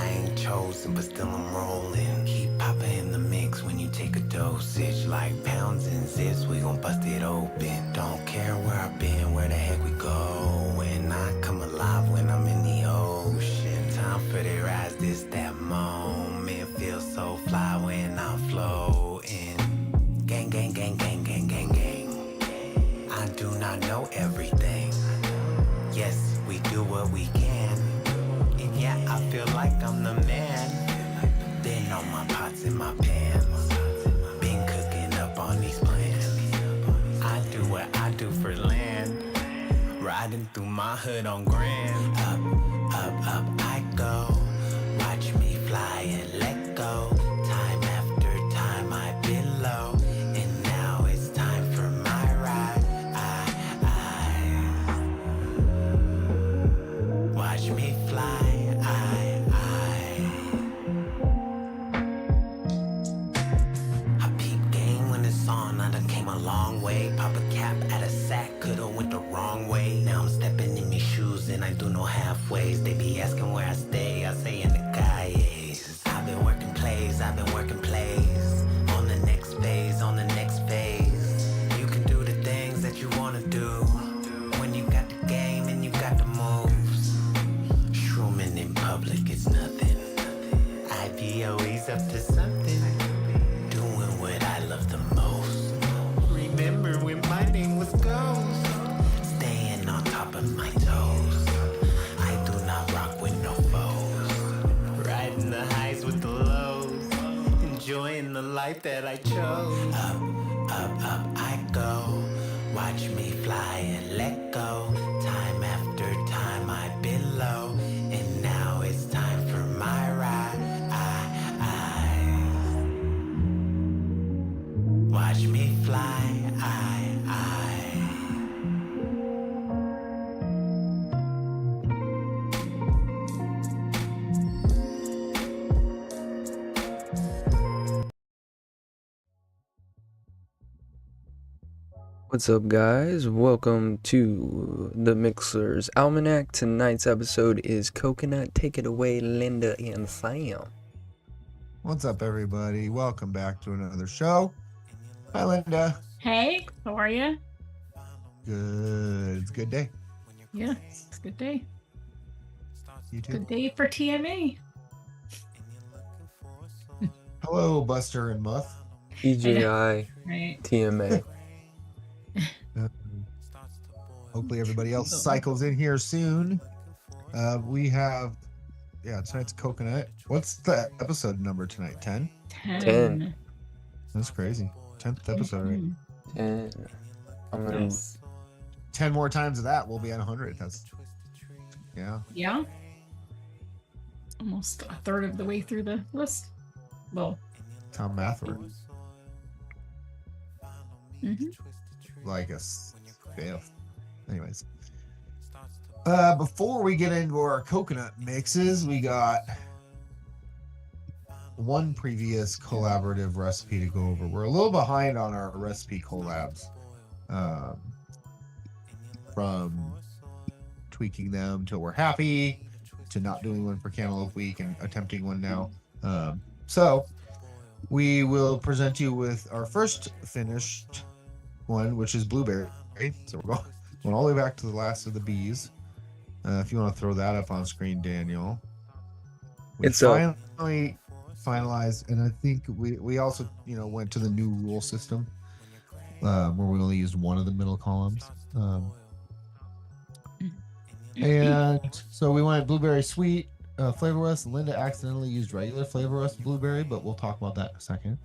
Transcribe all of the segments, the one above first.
I ain't chosen, but still I'm rolling. Keep popping in the mix when you take a dosage. Like pounds and zips, we gon' bust it open. Don't care where I've been, where the heck we go. When I come alive, when I'm in the ocean. Time for the rise, this that moment. Feels so fly when I'm floating. Gang, gang, gang, gang, gang, gang, gang. I do not know everything. Yes, we do what we can. And yeah, I feel like I'm the man. Been on my pots and my pans. Been cooking up on these plans. I do what I do for land. Riding through my hood on grand. Up, I go. Watch me fly and let go. Time after time I've been low. And now it's time for my ride. Watch me fly. I peep game when it's on. I done came a long way. Pop a cap at a sack. Coulda went the wrong way. Now I'm stepping in these shoes and I do no halfways. They be asking where I stay. I say in the calles. I've been working plays. I've been working plays. On the next phase. On the next phase. You can do the things that you wanna do. When you got the game and you got the moves. Shrooming in public is nothing. I be always up to something. Doing what I love the most. Remember when my name was Ghost. Staying on top of my toes. I do not rock with no foes. Riding the highs with the lows. Enjoying the life that I chose. Up, I go. Watch me fly and let go. Time after time I've been low. And now it's time for my ride. Watch me fly. What's up, guys? Welcome to the Mixler's Almanac. Tonight's episode is Coconut. Take it away, Linda and Sam. What's up, everybody? Welcome back to another show. Hi, Linda. Hey, how are you? Good. It's a good day. Yeah, it's a good day. You too. Good day for TMA. Hello, Buster and Muff. EJI, Right. TMA. Hopefully everybody else cycles in here soon. We have, tonight's Coconut. What's the episode number tonight? 10? 10. That's crazy. 10th episode, right? 10. I'm gonna. Yes. 10 more times of that, we'll be at 100. That's, yeah. Yeah. Almost a third of the way through the list. Well, That's how math works. Like a fifth. Anyways. Before we get into our coconut mixes, we got one previous collaborative recipe to go over. We're a little behind on our recipe collabs. From tweaking them till we're happy to not doing one for Cantaloupe Week and attempting one now. So we will present you with our first finished one, which is blueberry. So we're going all the way back to the last of the bees. If you want to throw that up on screen, Daniel. It's finally finalized, and I think we also went to the new rule system where we only used one of the middle columns. And so we went blueberry sweet flavor rest. Linda accidentally used regular flavor rest blueberry, but we'll talk about that in a second.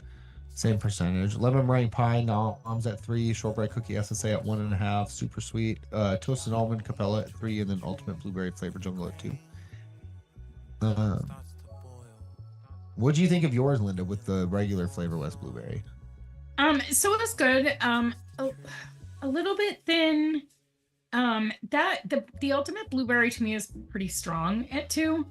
Same percentage. Lemon meringue pie, noms at 3, shortbread cookie SSA at 1.5, super sweet, toasted almond capella at 3, and then ultimate blueberry flavor jungle at 2. What do you think of yours, Linda, with the regular flavor rest blueberry? So it was good. A little bit thin. The ultimate blueberry to me is pretty strong at 2.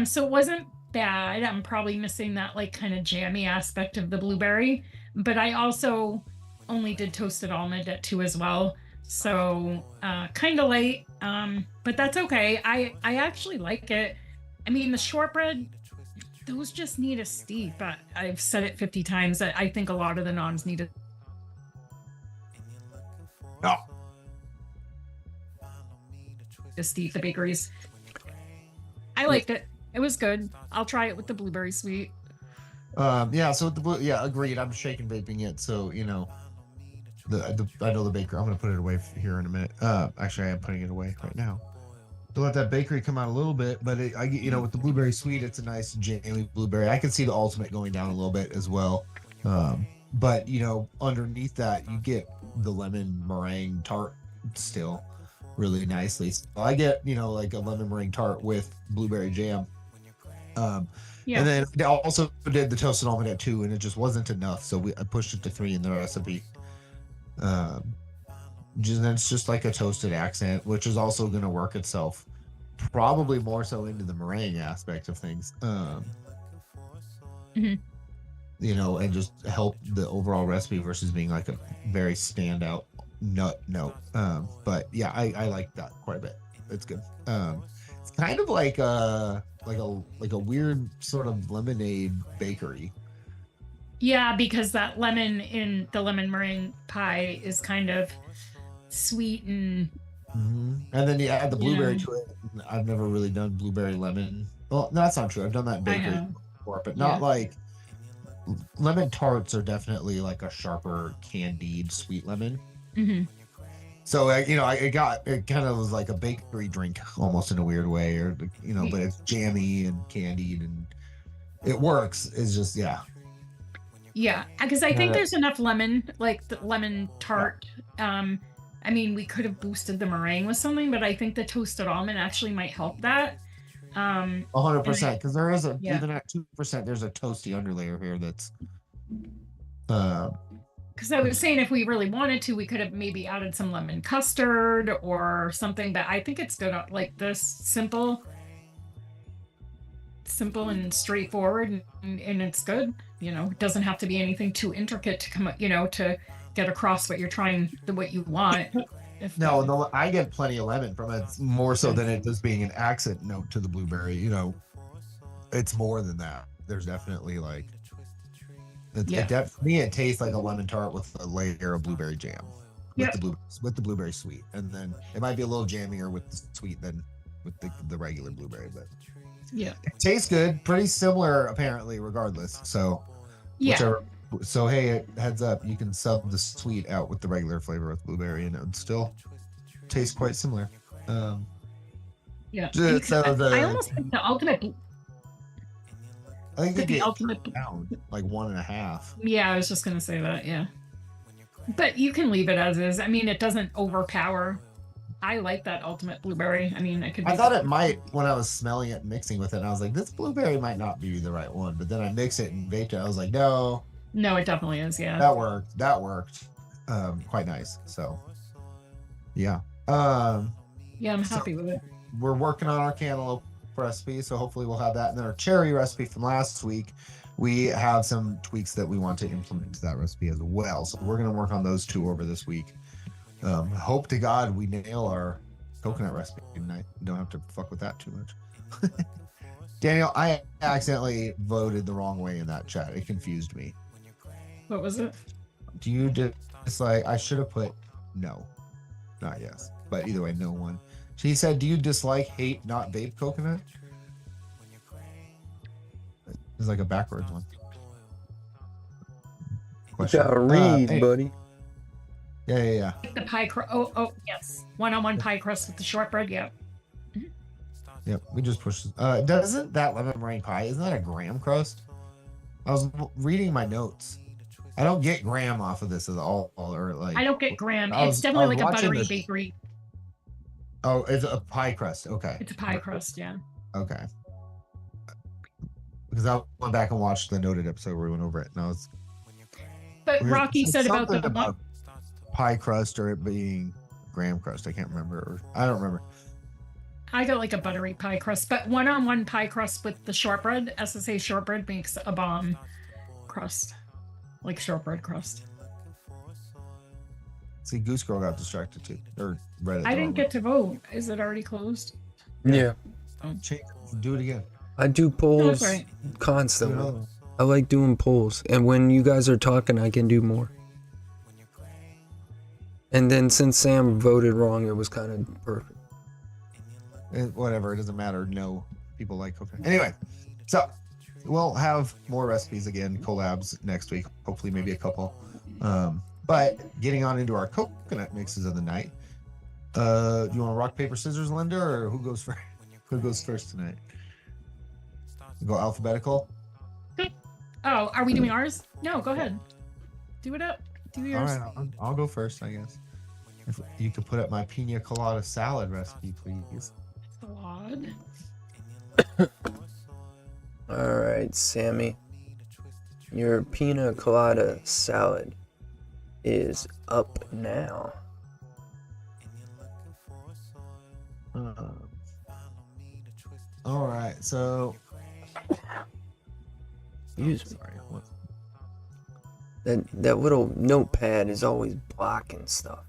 So it wasn't bad. I'm probably missing that like kind of jammy aspect of the blueberry, but I also only did toasted almond at 2 as well. So kind of light, but that's okay. I actually like it. I mean, the shortbread, those just need a steep. I've said it 50 times that I think a lot of the naans need No. a steep. The bakeries. I liked it. It was good. I'll try it with the blueberry sweet. Yeah. So agreed. I'm shaking vaping it. So you know, I know the baker. I'm gonna put it away here in a minute. Actually, I am putting it away right now to let that bakery come out a little bit. But with the blueberry sweet, it's a nice jammy blueberry. I can see the ultimate going down a little bit as well. But underneath that, you get the lemon meringue tart still really nicely. So I get like a lemon meringue tart with blueberry jam. Yeah. And then I also did the toasted almond at 2, and it just wasn't enough, so I pushed it to 3 in the recipe. Then it's just like a toasted accent, which is also going to work itself probably more so into the meringue aspect of things. And just help the overall recipe versus being like a very standout nut note. But yeah, I like that quite a bit. It's good. It's kind of like a weird sort of lemonade bakery. Yeah, because that lemon in the lemon meringue pie is kind of sweet and and then you add the blueberry to it. I've never really done blueberry lemon. Well, no, that's not true. I've done that in bakery before, but not like lemon tarts are definitely like a sharper candied sweet lemon. So it kind of was like a bakery drink almost in a weird way, or but it's jammy and candied and it works. It's just because I think there's enough lemon, like the lemon tart. I mean, we could have boosted the meringue with something, but I think the toasted almond actually might help that. 100%, because there is even at 2%, there's a toasty underlayer here that's because I was saying if we really wanted to, we could have maybe added some lemon custard or something, but I think it's good like this simple and straightforward, and it's good. It doesn't have to be anything too intricate to come to get across what you want. No, I get plenty of lemon from it, more so than it just being an accent note to the blueberry. It's more than that. There's definitely like for me, it tastes like a lemon tart with a layer of blueberry jam with the blueberry sweet, and then it might be a little jammier with the sweet than with the regular blueberry, but it tastes good. Pretty similar apparently, regardless. So whichever. So hey, heads up, you can sub the sweet out with the regular flavor with blueberry, and it would still taste quite similar. I almost think the ultimate. I think the ultimate pound, like 1.5. Yeah, I was just gonna say that. Yeah, but you can leave it as is. I mean, it doesn't overpower. I like that ultimate blueberry. I mean, I thought it might when I was smelling it, and mixing with it. And I was like, this blueberry might not be the right one. But then I mix it and vaped it. I was like, no, it definitely is. Yeah, that worked. Quite nice. So, yeah. I'm happy with it. We're working on our cantaloupe recipe, so hopefully we'll have that. And then our cherry recipe from last week, we have some tweaks that we want to implement to that recipe as well. So we're going to work on those 2 over this week. Hope to God we nail our coconut recipe tonight. Don't have to fuck with that too much. Daniel, I accidentally voted the wrong way in that chat. It confused me. What was it? Do you dislike? I should have put no, not yes. But either way, no one. She said, do you dislike, hate, not vape coconut? It's like a backwards one. Question. Gotta read, buddy. Yeah. The pie crust. Oh, yes. 1-on-1 pie crust with the shortbread. Yeah. Yep, we just pushed. Doesn't that lemon meringue pie, isn't that a graham crust? I was reading my notes. I don't get graham off of this at all, or like. I don't get graham. It's definitely like a buttery bakery. Oh, it's a pie crust. Okay. It's a pie crust, yeah. Okay. Because I went back and watched the noted episode where we went over it, and I was. But Rocky said about pie crust or it being graham crust. I can't remember. I don't remember. I got like a buttery pie crust, but 1-on-1 pie crust with the shortbread. SSA shortbread makes a bomb crust, like shortbread crust. See, Goose Girl got distracted too, or read it. I didn't get to vote. Is it already closed? Yeah. Do it again. I do No, polls that's right. constantly. I like doing polls, and when you guys are talking, I can do more. And then since Sam voted wrong, it was kind of perfect. Whatever, it doesn't matter. No, people like coconut. Anyway, so we'll have more recipes again, collabs next week. Hopefully, maybe a couple. But getting on into our coconut mixes of the night. Do you want to rock paper scissors, Linda, or who goes first? Who goes first tonight? Go alphabetical. Oh, are we doing ours? No, go ahead. Do it up. Do All yours. right, I'll go first, I guess. If you could put up my pina colada salad recipe, please. Salad. All right, Sammy. Your pina colada salad is up now. All right, so. Excuse me. Sorry. What? That little notepad is always blocking stuff.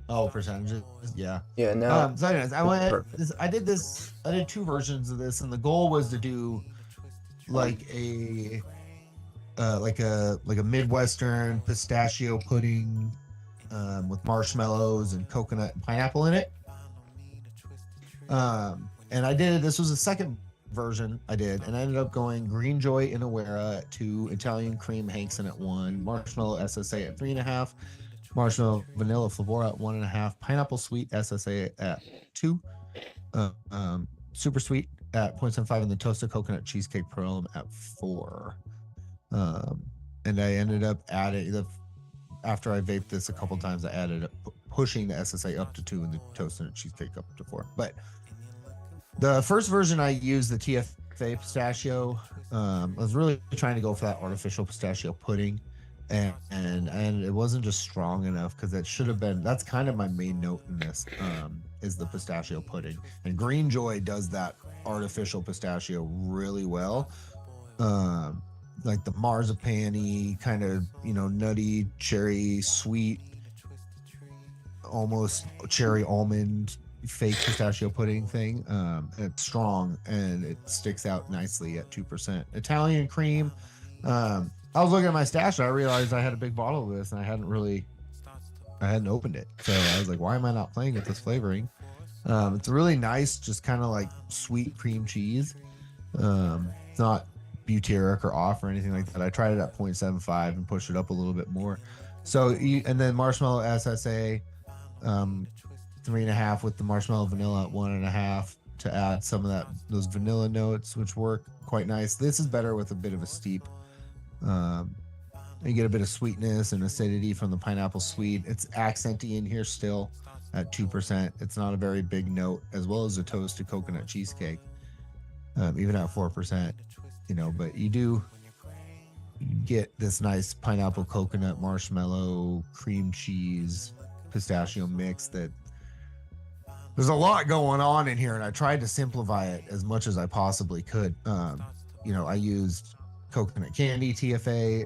Oh, percentages. Yeah. Yeah, now. So anyways, Perfect. I did 2 versions of this, and the goal was to do like a Midwestern pistachio pudding with marshmallows and coconut and pineapple in it. And I did, this was the second version I did, and I ended up going Green Joy Inawera at 2, Italian Cream Hankson at 1, Marshmallow SSA at 3.5, Marshmallow Vanilla Flavora at 1.5, Pineapple Sweet SSA at 2, Super Sweet at 0.75, and the Toasted Coconut Cheesecake Pearl at 4. And I ended up adding, after I vaped this a couple times, I added pushing the SSA up to 2 and the Toasted Cheesecake up to 4. But the first version I used the TFA pistachio. I was really trying to go for that artificial pistachio pudding, and it wasn't just strong enough, because it should have been. That's kind of my main note in this, is the pistachio pudding, and Green Joy does that artificial pistachio really well. Like the marzipan-y kind of, nutty cherry sweet, almost cherry almond fake pistachio pudding thing. It's strong and it sticks out nicely at 2%. Italian cream. I was looking at my stash and I realized I had a big bottle of this and I hadn't opened it. So I was like, why am I not playing with this flavoring? It's really nice, just kind of like sweet cream cheese. It's not butyric or off or anything like that. I tried it at 0.75 and pushed it up a little bit more. So, and then marshmallow SSA, 3.5 with the marshmallow vanilla at 1.5 to add some of those vanilla notes, which work quite nice. This is better with a bit of a steep. You get a bit of sweetness and acidity from the pineapple sweet. It's accenty in here still at 2%. It's not a very big note, as well as a toasted coconut cheesecake, even at 4%. But you get this nice pineapple, coconut, marshmallow, cream cheese, pistachio mix that there's a lot going on in here, and I tried to simplify it as much as I possibly could. I used coconut candy TFA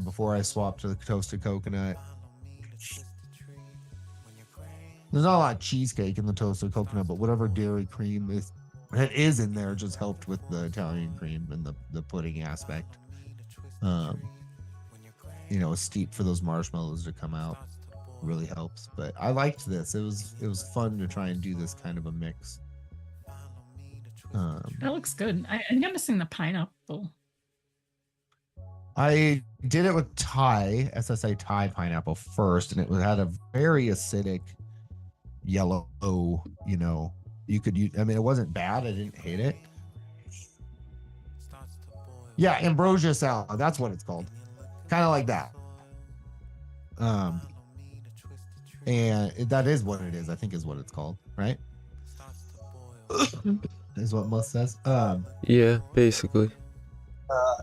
before I swapped to the toasted coconut. There's not a lot of cheesecake in the toasted coconut, but whatever dairy cream that is in there just helped with the Italian cream and the pudding aspect. A steep for those marshmallows to come out really helps. But I liked this. It was fun to try and do this kind of a mix. That looks good. I think I'm missing the pineapple. I did it with Thai SSA Thai pineapple first, and it had a very acidic yellow. You could use. I mean, it wasn't bad. I didn't hate it. Yeah, ambrosia salad. That's what it's called. Kind of like that. And that is what it is. I think is what it's called, right? Is what Mus says. Yeah, basically.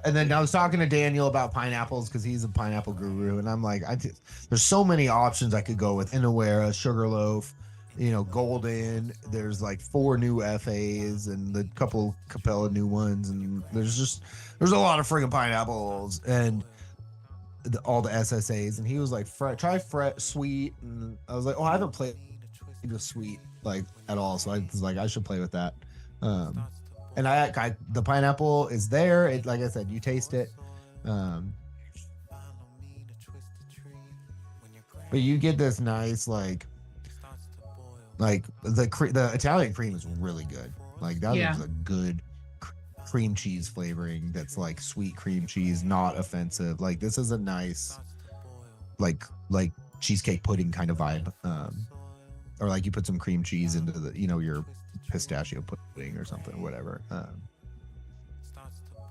And then I was talking to Daniel about pineapples because he's a pineapple guru, and I'm like, there's so many options I could go with. Inawera, Sugarloaf, Golden. There's like 4 new FAs and the couple Capella new ones, and there's a lot of friggin' pineapples and all the SSAs. And he was like, try sweet, and I was like, I haven't played with sweet like at all. So I was like, I should play with that. And I the pineapple is there. It, like I said, you taste it. But you get this nice like the Italian cream is really good. Like that is a good cream cheese flavoring that's like sweet cream cheese, not offensive. Like this is a nice like cheesecake pudding kind of vibe. Or like you put some cream cheese into the, you know, your pistachio pudding or something, whatever.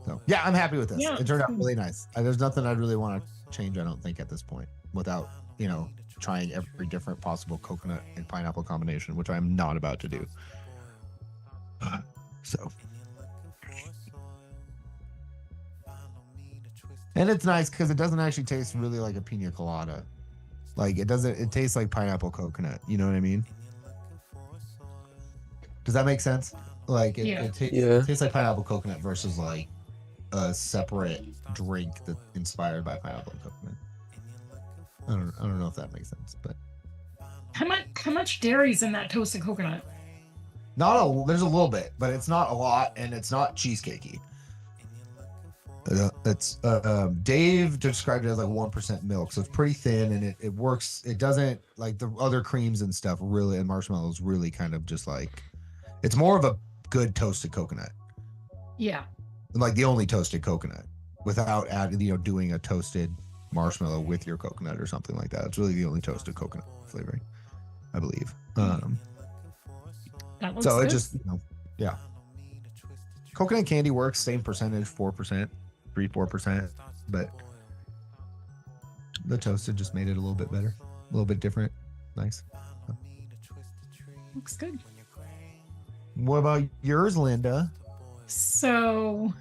So yeah, I'm happy with this. Yeah. It turned out really nice. There's nothing I'd really want to change, I don't think, at this point, without, you know, trying every different possible coconut and pineapple combination, which I'm not about to do. So. And it's nice because it doesn't actually taste really like a pina colada. Like it doesn't, it tastes like pineapple coconut. You know what I mean? Does that make sense? Like it tastes like pineapple coconut versus like a separate drink that's inspired by pineapple coconut. I don't know if that makes sense, but How much dairy's in that toasted coconut? there's a little bit, but it's not a lot, and it's not cheesecakey. That's Dave described it as like 1% milk, so it's pretty thin, and it works. It doesn't like the other creams and stuff really, and marshmallows really kind of just like, it's more of a good toasted coconut. Yeah. Like the only toasted coconut without adding, you know, doing a toasted marshmallow with your coconut or something like that. It's really the only toasted coconut flavoring, I believe. That looks So good. it just, you know, yeah. Coconut candy works, same percentage, 4%, 3-4%, but the toasted just made it a little bit better, a little bit different. Nice. Looks good. What about yours, Linda? So,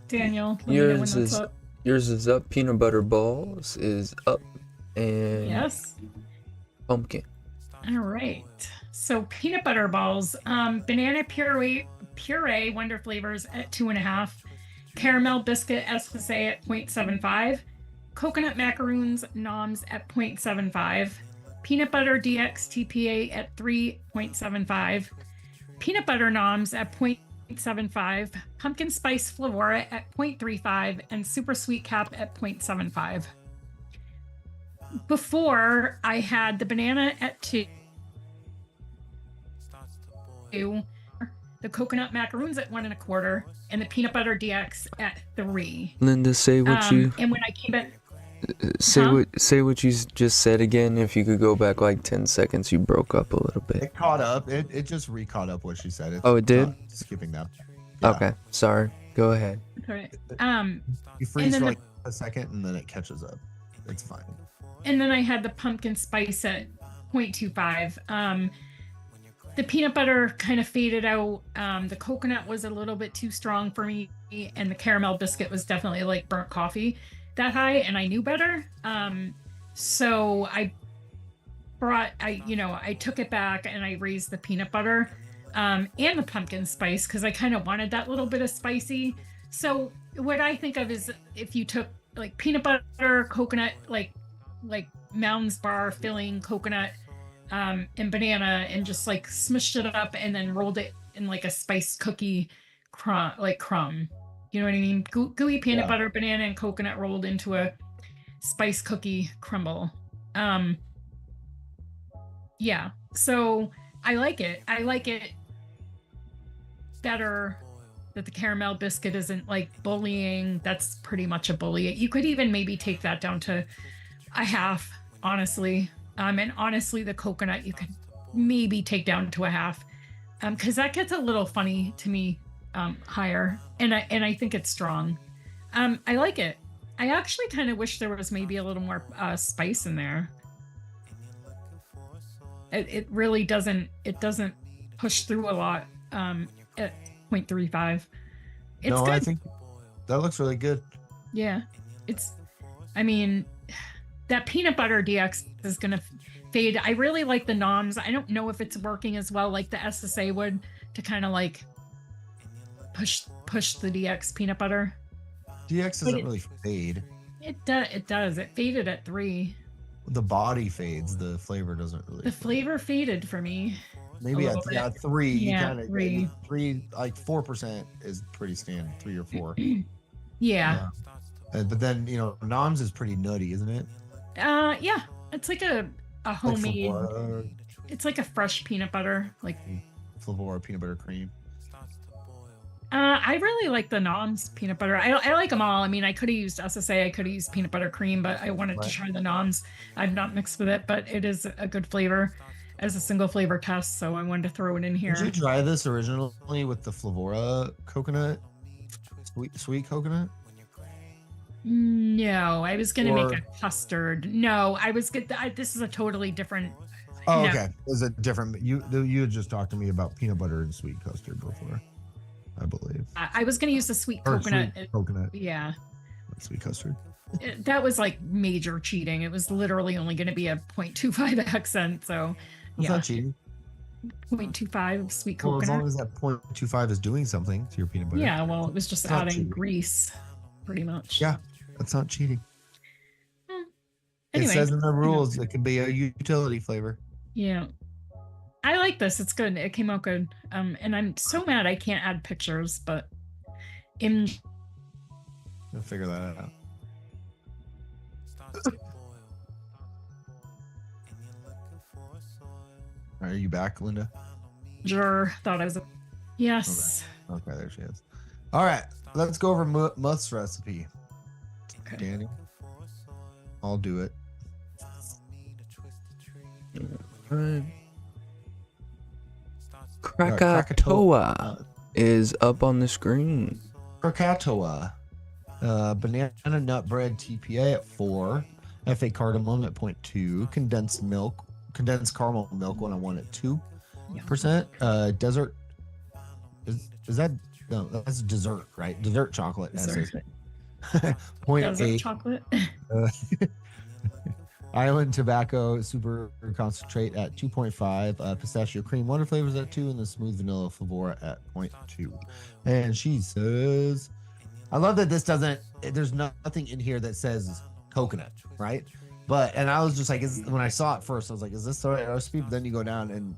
Daniel, let me know when Yours that's is up. yours is up. Peanut butter balls is up, and Yes. pumpkin. All right. So peanut butter balls, banana puree, Wonder Flavors at 2.5, caramel biscuit SSA at 0.75, coconut macaroons noms at 0.75, peanut butter DX TPA at 3.75, peanut butter noms at 0.75, pumpkin spice flavora at 0.35, and super sweet cap at 0.75. Before I had the banana at 2, the coconut macaroons at 1.25, and the peanut butter DX at 3. Linda, say what you And when I came back, say what you just said again. If you could go back like 10 seconds, you broke up a little bit. It caught up. It just re-caught up what she said. Oh, it did? not skipping that. Yeah. Okay, sorry. Go ahead. okay. You freeze then for the- like a second and then it catches up. It's fine. And then I had the pumpkin spice at 0.25. The peanut butter kind of faded out. The coconut was a little bit too strong for me, and the caramel biscuit was definitely like burnt coffee that high, and I knew better. So I took it back and I raised the peanut butter and the pumpkin spice because I kind of wanted that little bit of spicy. So what I think of is if you took like peanut butter, coconut, like Mounds Bar filling coconut and banana, and just like smushed it up and then rolled it in like a spiced cookie crumb. You know what I mean? Gooey peanut butter, banana, and coconut rolled into a spice cookie crumble. Yeah. So I like it. I like it better that the caramel biscuit isn't like bullying. That's pretty much a bully. You could even maybe take that down to a half, honestly. And honestly, the coconut you could maybe take down to a half, because that gets a little funny to me, higher. And I think it's strong. I like it. I actually kind of wish there was maybe a little more spice in there. It really doesn't. It doesn't push through a lot at 0.35. It's No, good. I think that looks really good. Yeah, I mean, that peanut butter DX is gonna fade. I really like the noms. I don't know if it's working as well like the SSA would to kind of like push the DX peanut butter. DX doesn't really fade. It does. It faded at 3. The body fades. The flavor doesn't really. The flavor faded for me. maybe little yeah, bit. 3. You Yeah, kind of 3, like 4% is pretty standard, 3 or 4. Yeah. But then Noms is pretty nutty, isn't it? Yeah. It's like a Like homemade. Flavora, It's like a fresh peanut butter. Like Flavora peanut butter cream. I really like the Noms peanut butter. I like them all. I mean, I could have used SSA, I could have used peanut butter cream, but I wanted to Right. try the Noms. I've not mixed with it, but it is a good flavor as a single flavor test, so I wanted to throw it in here. Did you try this originally with the Flavora coconut, sweet coconut? No, I was gonna make Or- a custard. No, I was good. This is a totally different. Oh, No. okay. Is it different? You had just talked to me about peanut butter and sweet custard before, I believe. I was gonna use the sweet Or coconut. sweet coconut, Yeah, sweet custard. that was like major cheating. It was literally only going to be a 0.25 accent. So That's yeah, not cheating. 0.25 sweet Well, as coconut. long as that 0.25 is doing something to your peanut butter. Yeah, well, it was just It's not adding cheating. grease, pretty much. Yeah, that's not cheating. Anyway, It says in the you know, rules it can be a utility flavor. yeah, I like this. It's good. It came out good. And I'm so mad I can't add pictures, but in We'll figure that out. Are you back, Linda? Jur thought I was. Yes. Okay, there she is. All right, let's go over Muth's recipe. Okay. Daniel, I'll do it. Right. Krakatoa. Krakatoa is up on the screen. Krakatoa. Banana nut bread TPA at 4. FA cardamom at 0.2. Condensed caramel milk 101 at 2%. Desert. Is that no? That's dessert, right? Dessert chocolate. Dessert. Essay. Desert 0.8. chocolate. Island tobacco super concentrate at 2.5. Pistachio cream wonder flavors at 2, and the smooth vanilla Flavora at 0.2. And she says, I love that this doesn't. There's nothing in here that says coconut, right? And I was just like, when I saw it first, I was like, is this the right recipe? But then you go down and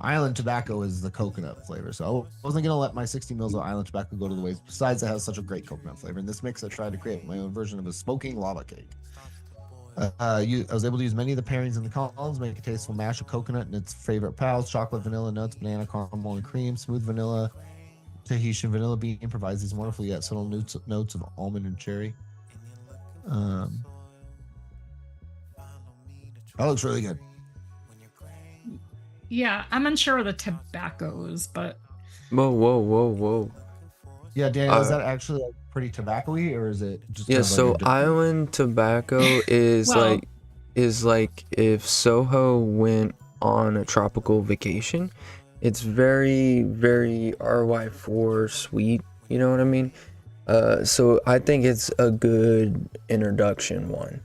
Island tobacco is the coconut flavor. So I wasn't going to let my 60 mils of Island tobacco go to the waste. Besides, it has such a great coconut flavor. In this mix, I tried to create my own version of a smoking lava cake. I was able to use many of the pairings in the columns, make a tasteful mash of coconut and its favorite pals, chocolate, vanilla, nuts, banana, caramel, and cream, smooth vanilla, Tahitian vanilla bean provides these wonderful yet subtle notes of almond and cherry. That looks really good. Yeah, I'm unsure of the tobaccos, but Whoa. Yeah, Daniel, is that actually like pretty tobacco-y, or is it just Yeah, kind of like so a different- island tobacco is Well- like if Soho went on a tropical vacation. It's very, very RY4 sweet, you know what I mean? So I think it's a good introduction one.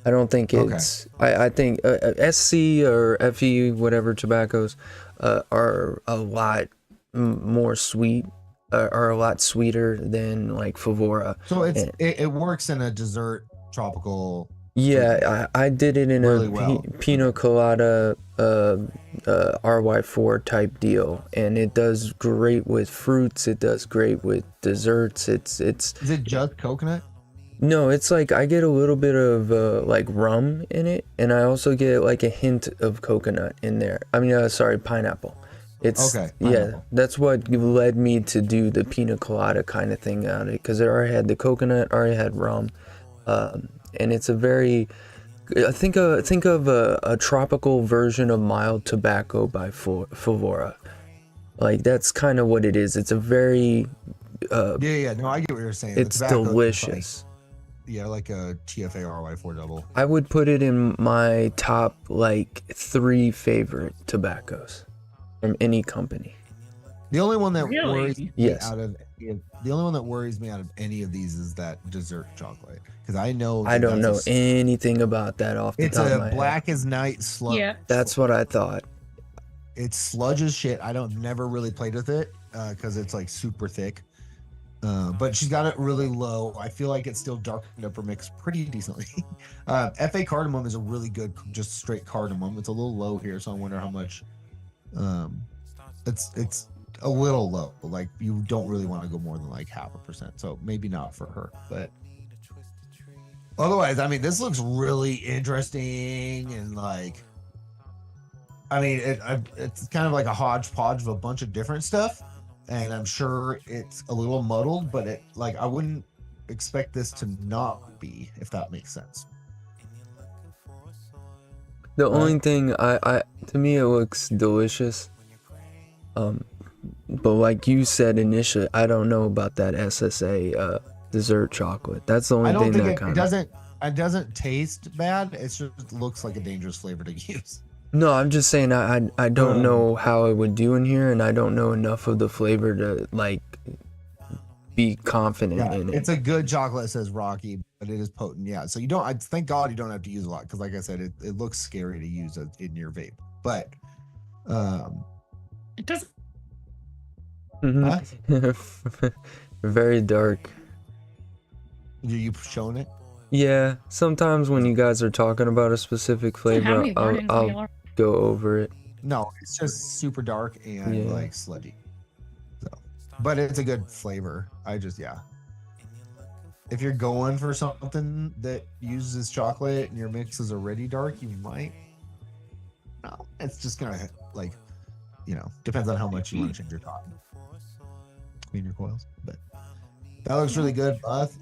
I don't think it's I think SC or FE whatever tobaccos are a lot more sweet, are a lot sweeter than like Favora. So it works in a dessert tropical. Yeah, I did it in Really a well. pina colada RY4 type deal, and it does great with fruits. It does great with desserts. It's Is it just coconut? no, it's like I get a little bit of like rum in it, and I also get like a hint of coconut in there. I mean, sorry, pineapple. It's Okay, yeah, pineapple. that's what led me to do the pina colada kind of thing on it, because it already had the coconut, already had rum, and it's a very think of a tropical version of mild tobacco by Favora. Like that's kind of what it is. It's a very Yeah. No, I get what you're saying. The it's tobacco is delicious. like a TFA RY4 double. I would put it in my top like 3 favorite tobaccos from any company. The only one that Really? worries me Yes. out of the only one that worries me out of any of these is that dessert chocolate, because I know I don't know that's anything about that off the it's top of a my head. black as night sludge. yeah. That's what I thought. It's sludge as shit. I don't never really played with it because it's like super thick. But she's got it really low. I feel like it's still darkened up her mix pretty decently. FA cardamom is a really good, just straight cardamom. It's a little low here, so I wonder how much it's a little low. Like you don't really want to go more than like 0.5%. So maybe not for her, but otherwise, I mean, this looks really interesting and like, I mean, it's kind of like a hodgepodge of a bunch of different stuff, and I'm sure it's a little muddled, but it like I wouldn't expect this to not be, if that makes sense. The Right. only thing to me it looks delicious. But like you said initially, I don't know about that SSA dessert chocolate. That's the I only don't thing think that it kind of. It doesn't taste bad. It just looks like a dangerous flavor to use. No, I'm just saying I don't Um, know how it would do in here, and I don't know enough of the flavor to like be confident Yeah, in it. it's a good chocolate. It says Rocky, but it is potent. Yeah, so you don't. Thank God you don't have to use a lot because, like I said, it looks scary to use it in your vape. But, It doesn't. Very dark. you shown it? Yeah, sometimes when you guys are talking about a specific Doesn't have flavor, any warnings on the I'll go over it. No, it's just super dark and Yeah. like sludgy. So, but it's a good flavor. If you're going for something that uses chocolate and your mix is already dark, you might. No, it's just gonna like, depends on how much you want to change your top. Clean your coils, but that looks really good, Beth.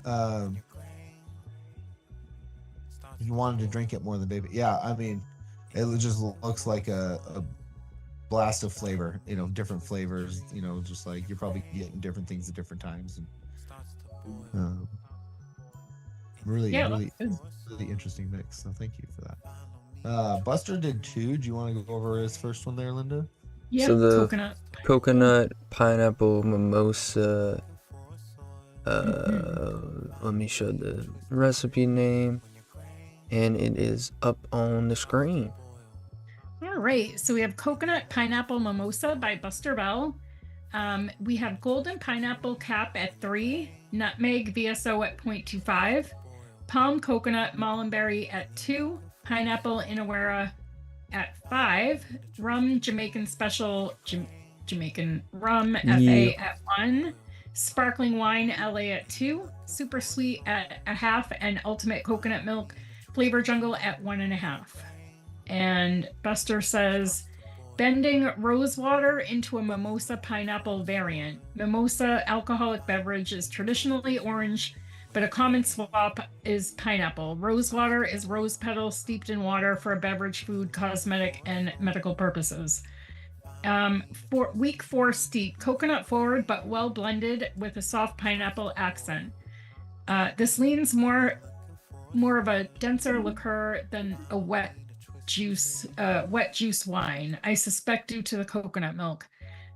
If you wanted to drink it more than baby, yeah, I mean, it just looks like a blast of flavor, different flavors, just like you're probably getting different things at different times, and really, Yeah, really, that's good. really interesting mix. So thank you for that. Buster did 2. Do you want to go over his first one there, Linda? Yeah, So the coconut. coconut, pineapple, mimosa. Let me show the recipe name, and it is up on the screen. All right, so we have coconut pineapple mimosa by Buster Bell. We have golden pineapple cap at 3, nutmeg VSO at 0.25, palm coconut mullenberry at 2, pineapple inawera at 5, rum Jamaican special Jamaican rum FA Yeah. at 1, sparkling wine LA at 2, super sweet at 0.5, and ultimate coconut milk flavor jungle at 1.5. And Buster says, bending rosewater into a mimosa pineapple variant. Mimosa alcoholic beverage is traditionally orange, but a common swap is pineapple. Rosewater is rose petals steeped in water for a beverage, food, cosmetic, and medical purposes. For week 4 steep, coconut forward, but well blended with a soft pineapple accent. This leans more of a denser liqueur than a wet juice wine, I suspect due to the coconut milk.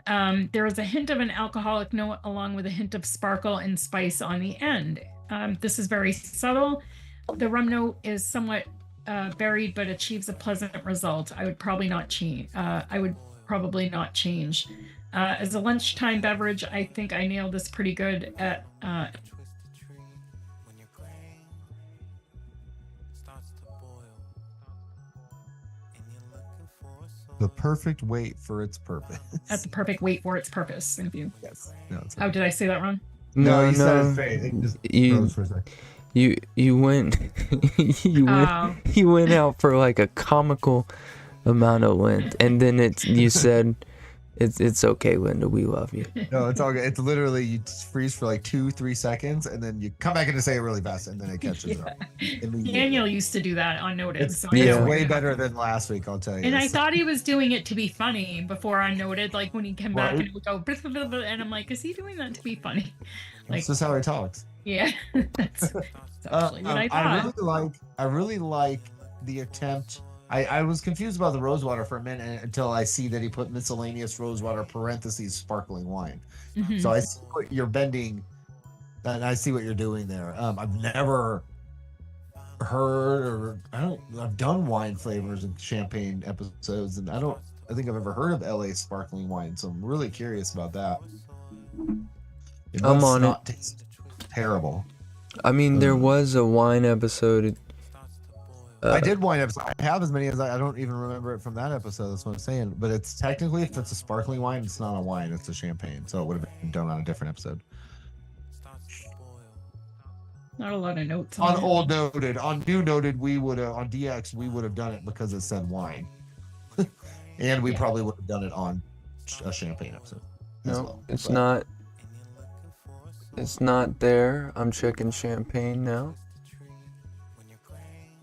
There is a hint of an alcoholic note along with a hint of sparkle and spice on the end. This is very subtle. The rum note is somewhat varied, but achieves a pleasant result. I would probably not change. As a lunchtime beverage, I think I nailed this pretty good at The perfect weight for its purpose. at the perfect weight for its purpose. Thank you. Yes. No, it's Oh, did I say that wrong? No, you said his face. It just froze for a second. You went you went out for like a comical amount of length, and then you said it's okay, Linda, we love you. No, it's all good. It's literally you just freeze for like 2-3 seconds, and then you come back in to say it really fast, and then it catches up. Daniel used to do that on Noted. It's, So it's Yeah. way better than last week, I'll tell you. And I So- thought he was doing it to be funny before I Noted, like when he came back Right. and it would go, blah, blah, blah, blah, and I'm like, is he doing that to be funny? Like, that's just how he talks. yeah, that's actually what I thought. I really like the attempt. I was confused about the rosewater for a minute until I see that he put miscellaneous rosewater parentheses sparkling wine. Mhm. So I see what you're bending, and I see what you're doing there. I've never heard, I've done wine flavors and champagne episodes, and I think I've ever heard of LA sparkling wine. So I'm really curious about that. It I'm must on it. not taste terrible. I mean, there was a wine episode I did wine episode. I have as many as I don't even remember it from that episode. That's what I'm saying. But it's technically, if it's a sparkling wine, it's not a wine. It's a champagne. So it would have been done on a different episode. Not a lot of notes On on it. old noted, on new noted, we would have on DX we would have done it because it said wine, and we Yeah. probably would have done it on a champagne episode as No, well. it's But not. It's not there. I'm checking champagne now.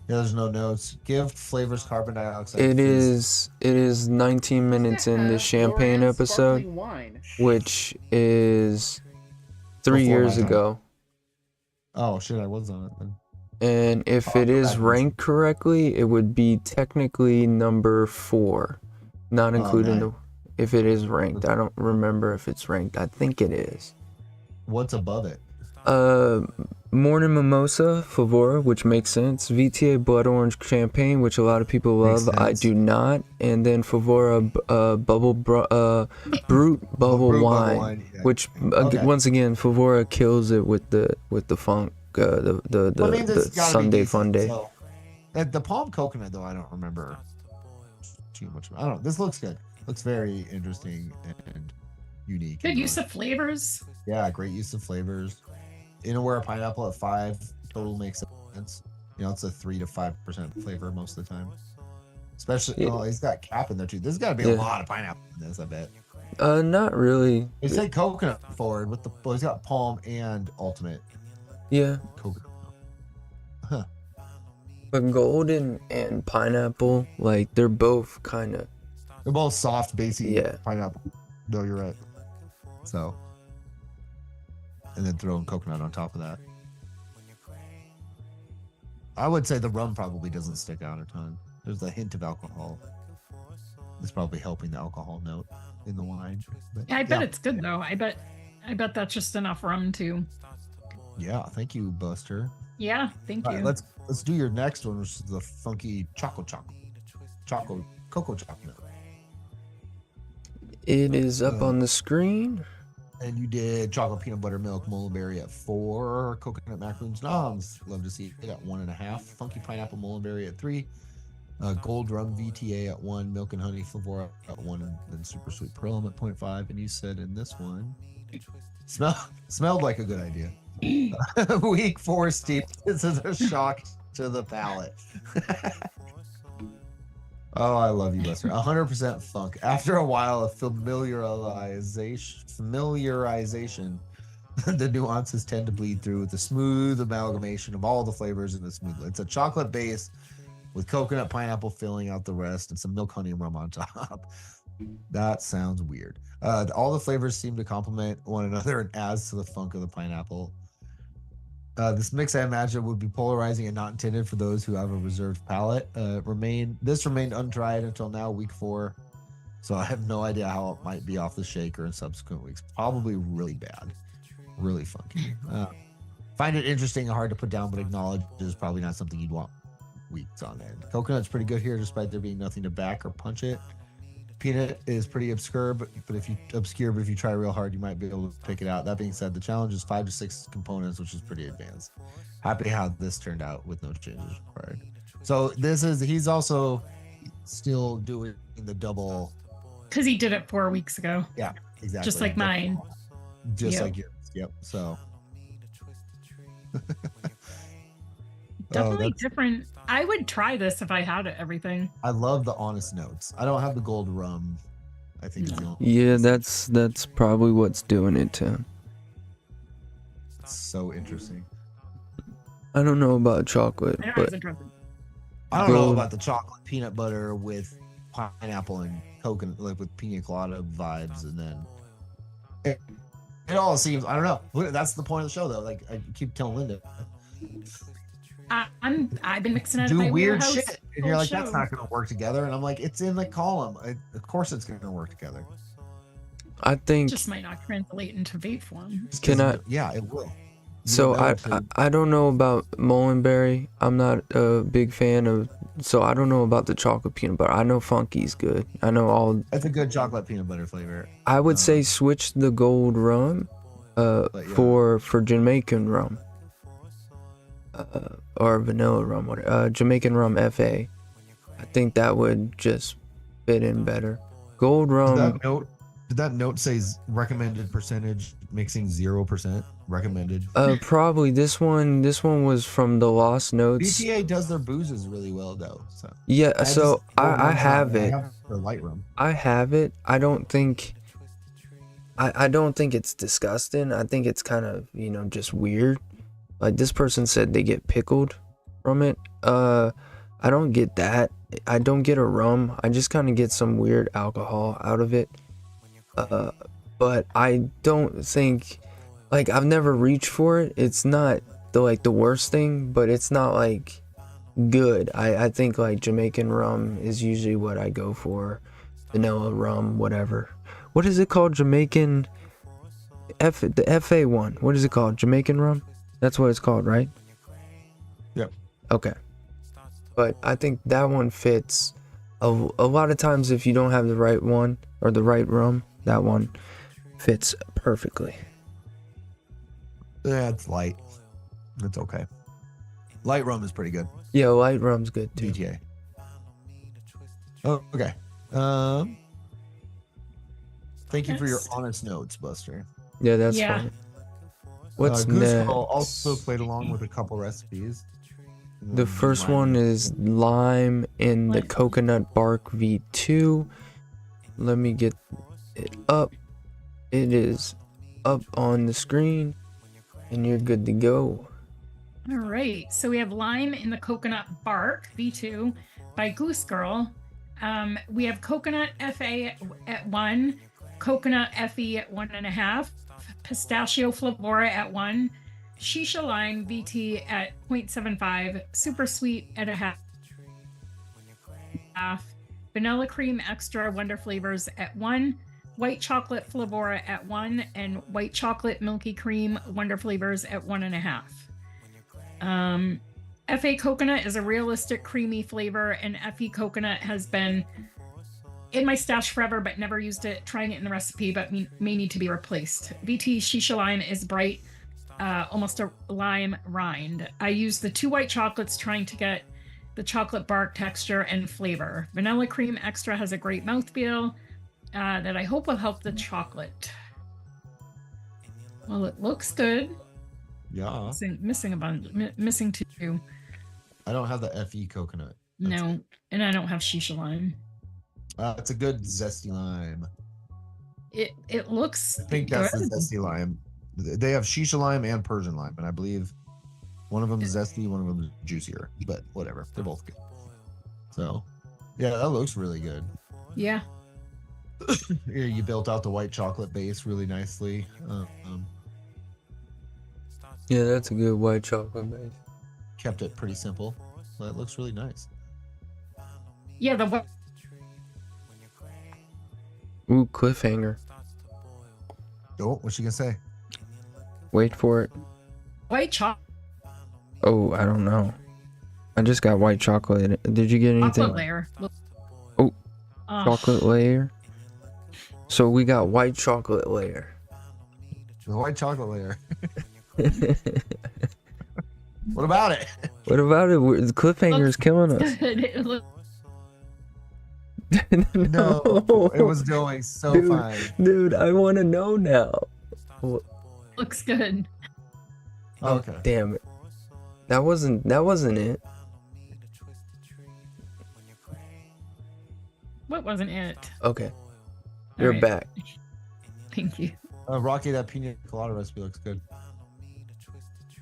yeah, there's no notes. Give flavors carbon dioxide. It fizz. is 19 minutes in the champagne episode, Wine. which is 3 Before my years time. ago. Oh shit, I was on it then. And if Oh, it is that was- ranked correctly, it would be technically number 4, not including nice. if it is ranked. I don't remember if it's ranked. I think it is. What's above it? Morning Mimosa, Favora, which makes sense. VTA Blood Orange Champagne, which a lot of people Makes love. I sense. do not. And then Favora Brut Bubble Wine, yeah. which Okay. once again Favora kills it with the funk, the Well, I mean, this the gotta be Sunday decent, fun day. so- And the palm coconut though, I don't remember too much. I don't know. This looks good. Looks very interesting and unique. Good use of flavors. Yeah, great use of flavors. Inaware pineapple at 5 total makes sense. You know, it's a 3 to 5% flavor most of the time. Especially, Yeah. oh, he's got cap in there too. There's got to be Yeah. a lot of pineapple in this, I bet. Not really. They say coconut forward with the. Well, he's got palm and ultimate Yeah, coconut. but golden and pineapple, like they're both kind of. They're both soft, bassy Yeah. pineapple. No, you're right. So, and then throwing coconut on top of that. I would say the rum probably doesn't stick out a ton. There's a hint of alcohol. It's probably helping the alcohol note in the wine. But, Yeah, I bet it's good though. I bet that's just enough rum too. Yeah, thank you, Buster. Yeah, thank All you. right, let's do your next one, which is the funky cocoa chocolate. It is up on the screen. And you did chocolate peanut butter milk mulberry at 4, coconut macaroons noms. Love to see it at 1.5, funky pineapple mulberry at 3, gold rum VTA at 1, milk and honey flavor at 1, and then super sweet pearl at 0.5. And you said in this one, smelled like a good idea. Week 4 steep. This is a shock to the palate. Oh, I love you, Lester. 100% funk. After a while of familiarization, the nuances tend to bleed through with the smooth amalgamation of all the flavors in the smooth. It's a chocolate base with coconut pineapple filling out the rest and some milk honey and rum on top. That sounds weird. All the flavors seem to complement one another and adds to the funk of the pineapple. This mix, I imagine, would be polarizing and not intended for those who have a reserved palate. This remained untried until now, week 4. So I have no idea how it might be off the shaker in subsequent weeks. Probably really bad, really funky. Find it interesting and hard to put down, but acknowledge it is probably not something you'd want weeks on end. Coconut's pretty good here, despite there being nothing to back or punch it. Peanut is pretty obscure, but if you try real hard, you might be able to pick it out. That being said, the challenge is 5 to 6 components, which is pretty advanced. Happy how this turned out with no changes required. So he's also still doing the double. Because he did it 4 weeks ago. Yeah, exactly. Just like mine. Just Yep. like yours. Yep. So. Definitely that's- different. I would try this if I had it, everything. I love the honest notes. I don't have the gold rum. I think it's the only. Yeah, that's probably what's doing it, Tim. It's so interesting. I don't know about chocolate, I know I was but interested. I don't know Gold. about the chocolate peanut butter with pineapple and coconut, like with pina colada vibes, and then it all seems. I don't know. That's the point of the show, though. Like I keep telling Linda, I've been mixing it in do my weird wheelhouse shit, and you're whole like, that's show. not going to work together. And I'm like, it's in the column. Of course, it's going to work together. I think Just might not translate into vape form. Just Can 'cause I- Yeah, it will. so. You'll know to- I don't know about Mullenberry. I'm not a big fan of. So I don't know about the chocolate peanut butter. I know funky's good. I know all. It's a good chocolate peanut butter flavor. I would say switch the gold rum, But yeah. for Jamaican rum. or vanilla rum, Jamaican rum FA. I think that would just fit in better. Gold rum. Did that note say recommended percentage mixing 0%? Recommended. Probably this one was from the Lost Notes. BTA does their boozes really well though. So yeah, so I have it. I have the light rum. I have it. I don't think it's disgusting. I think it's kind of, just weird. Like this person said they get pickled from it. I don't get that. I don't get a rum. I just kind of get some weird alcohol out of it. But I don't think, like, I've never reached for it. It's not the worst thing, but it's not like good. I think like Jamaican rum is usually what I go for. Vanilla rum, whatever. What is it called? Jamaican the FA one. What is it called? Jamaican rum? That's what it's called, right? Yep. Okay. But I think that one fits. A lot of times if you don't have the right one or the right rum, that one fits perfectly. Yeah, it's light. It's okay. Light rum is pretty good. Yeah, light rum's good too. BTA. Oh, okay. Thank you for your honest notes, Buster. Yeah, that's fine. What's Goose next? Girl also played along with a couple recipes. The first one is lime in the coconut bark V2. Let me get it up. It is up on the screen and you're good to go. All right. So we have lime in the coconut bark V2 by Goose Girl. We have coconut FA at 1, coconut FE at 1.5, pistachio flavora at 1, shisha lime VT at 0.75, super sweet at a half, vanilla cream extra wonder flavors at 1, white chocolate flavora at 1, and white chocolate milky cream wonder flavors at 1.5. FA coconut is a realistic creamy flavor, and FE coconut has been in my stash forever, but never used it. Trying it in the recipe, but may need to be replaced. VT shisha lime is bright, almost a lime rind. I use the 2 white chocolates trying to get the chocolate bark texture and flavor. Vanilla cream extra has a great mouthfeel that I hope will help the chocolate. Well, it looks good. Yeah. Missing a bunch. Missing 2. I don't have the FE coconut. No, and I don't have shisha lime. It's a good zesty lime. It looks. I think that's the zesty lime. They have shisha lime and Persian lime, and I believe one of them is zesty, one of them is juicier. But whatever, they're both good. So, yeah, that looks really good. Yeah. You built out the white chocolate base really nicely. Yeah, that's a good white chocolate base. Kept it pretty simple. But it looks really nice. Yeah, the Ooh, cliffhanger. Oh, what's she gonna say? Wait for it. white chocolate Oh, I don't know. I just got white chocolate. Did you get anything? layer. Oh, chocolate layer. So we got white chocolate layer. The white chocolate layer. What about it? What about it? The cliffhanger is killing us. No, it was doing so dude, fine. Dude, I want to know now. Looks good. Oh, Okay. damn it. That wasn't it. What wasn't it? Okay. You're right. back. Thank you. Rocky, that pina colada recipe looks good.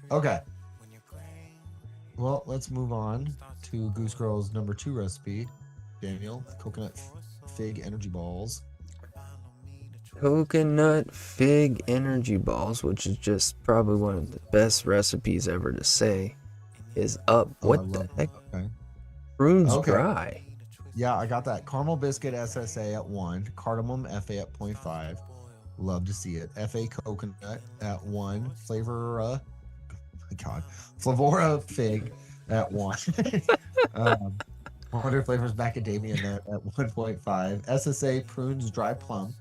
Okay. Well, let's move on to Goose Girl's number 2 recipe. Daniel, coconut fig energy balls. Coconut fig energy balls, which is just probably one of the best recipes ever to say, is up. What the heck? Okay. Prunes Okay. dry. Yeah, I got that. Caramel biscuit SSA at 1, cardamom FA at 0.5. Love to see it. FA coconut at 1, flavor, Flavora fig at 1. Wonder Flavors macadamia nut at 1.5. SSA prunes dry plum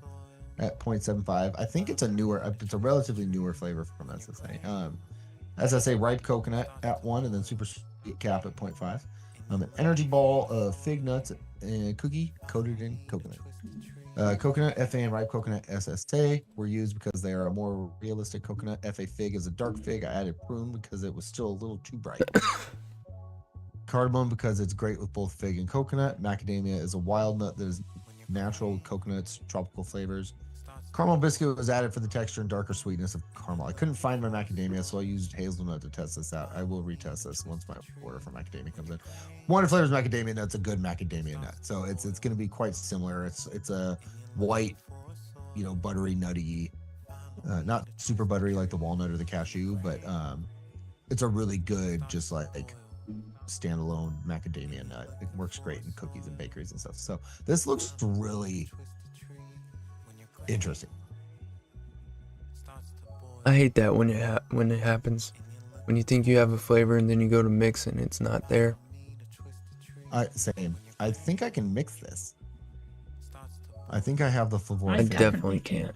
at 0.75. I think it's a relatively newer flavor from SSA. SSA ripe coconut at 1, and then super cap at 0.5. An energy ball of fig nuts and cookie coated in coconut. Coconut FA and ripe coconut SSA were used because they are a more realistic coconut. FA fig is a dark fig. I added prune because it was still a little too bright. Cardamom because it's great with both fig and coconut. Macadamia is a wild nut that is natural with coconuts, tropical flavors. Caramel biscuit was added for the texture and darker sweetness of caramel. I couldn't find my macadamia, so I used hazelnut to test this out. I will retest this once my order for macadamia comes in. One of the flavors macadamia nut's a good macadamia nut, so it's going to be quite similar. It's a white, buttery, nutty, not super buttery like the walnut or the cashew, but it's a really good, just like standalone macadamia nut. It works great in cookies and bakeries and stuff. So this looks really interesting. I hate that when it happens. When you think you have a flavor and then you go to mix and it's not there. Same. I think I can mix this. I think I have the flavor. I definitely can't.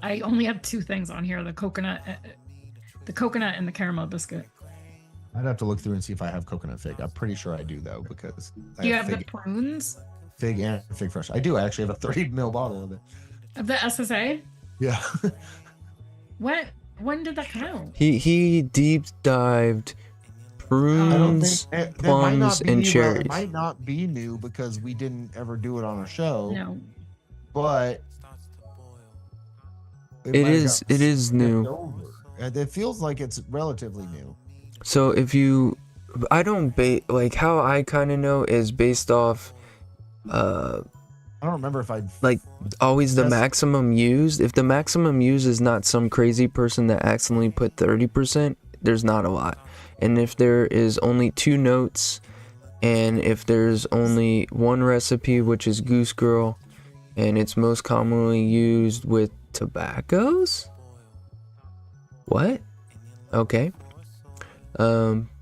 I only have 2 things on here: the coconut and the caramel biscuit. I'd have to look through and see if I have coconut fig. I'm pretty sure I do though, because Do you have the prunes? Fig and fig fresh. I do. I actually have a 30 ml bottle of it. Of the SSA? Yeah. When did that come out? He deep dived prunes, plums, and cherries. It might not be new because we didn't ever do it on a show. No. But it is new. It feels like it's relatively new. So if you, I don't like how I kind of know is based off I don't remember if I always the maximum used. If the maximum used is not some crazy person that accidentally put 30%, there's not a lot. And if there is only 2 notes, and if there's only one recipe, which is Goose Girl, and it's most commonly used with tobaccos. What? Okay.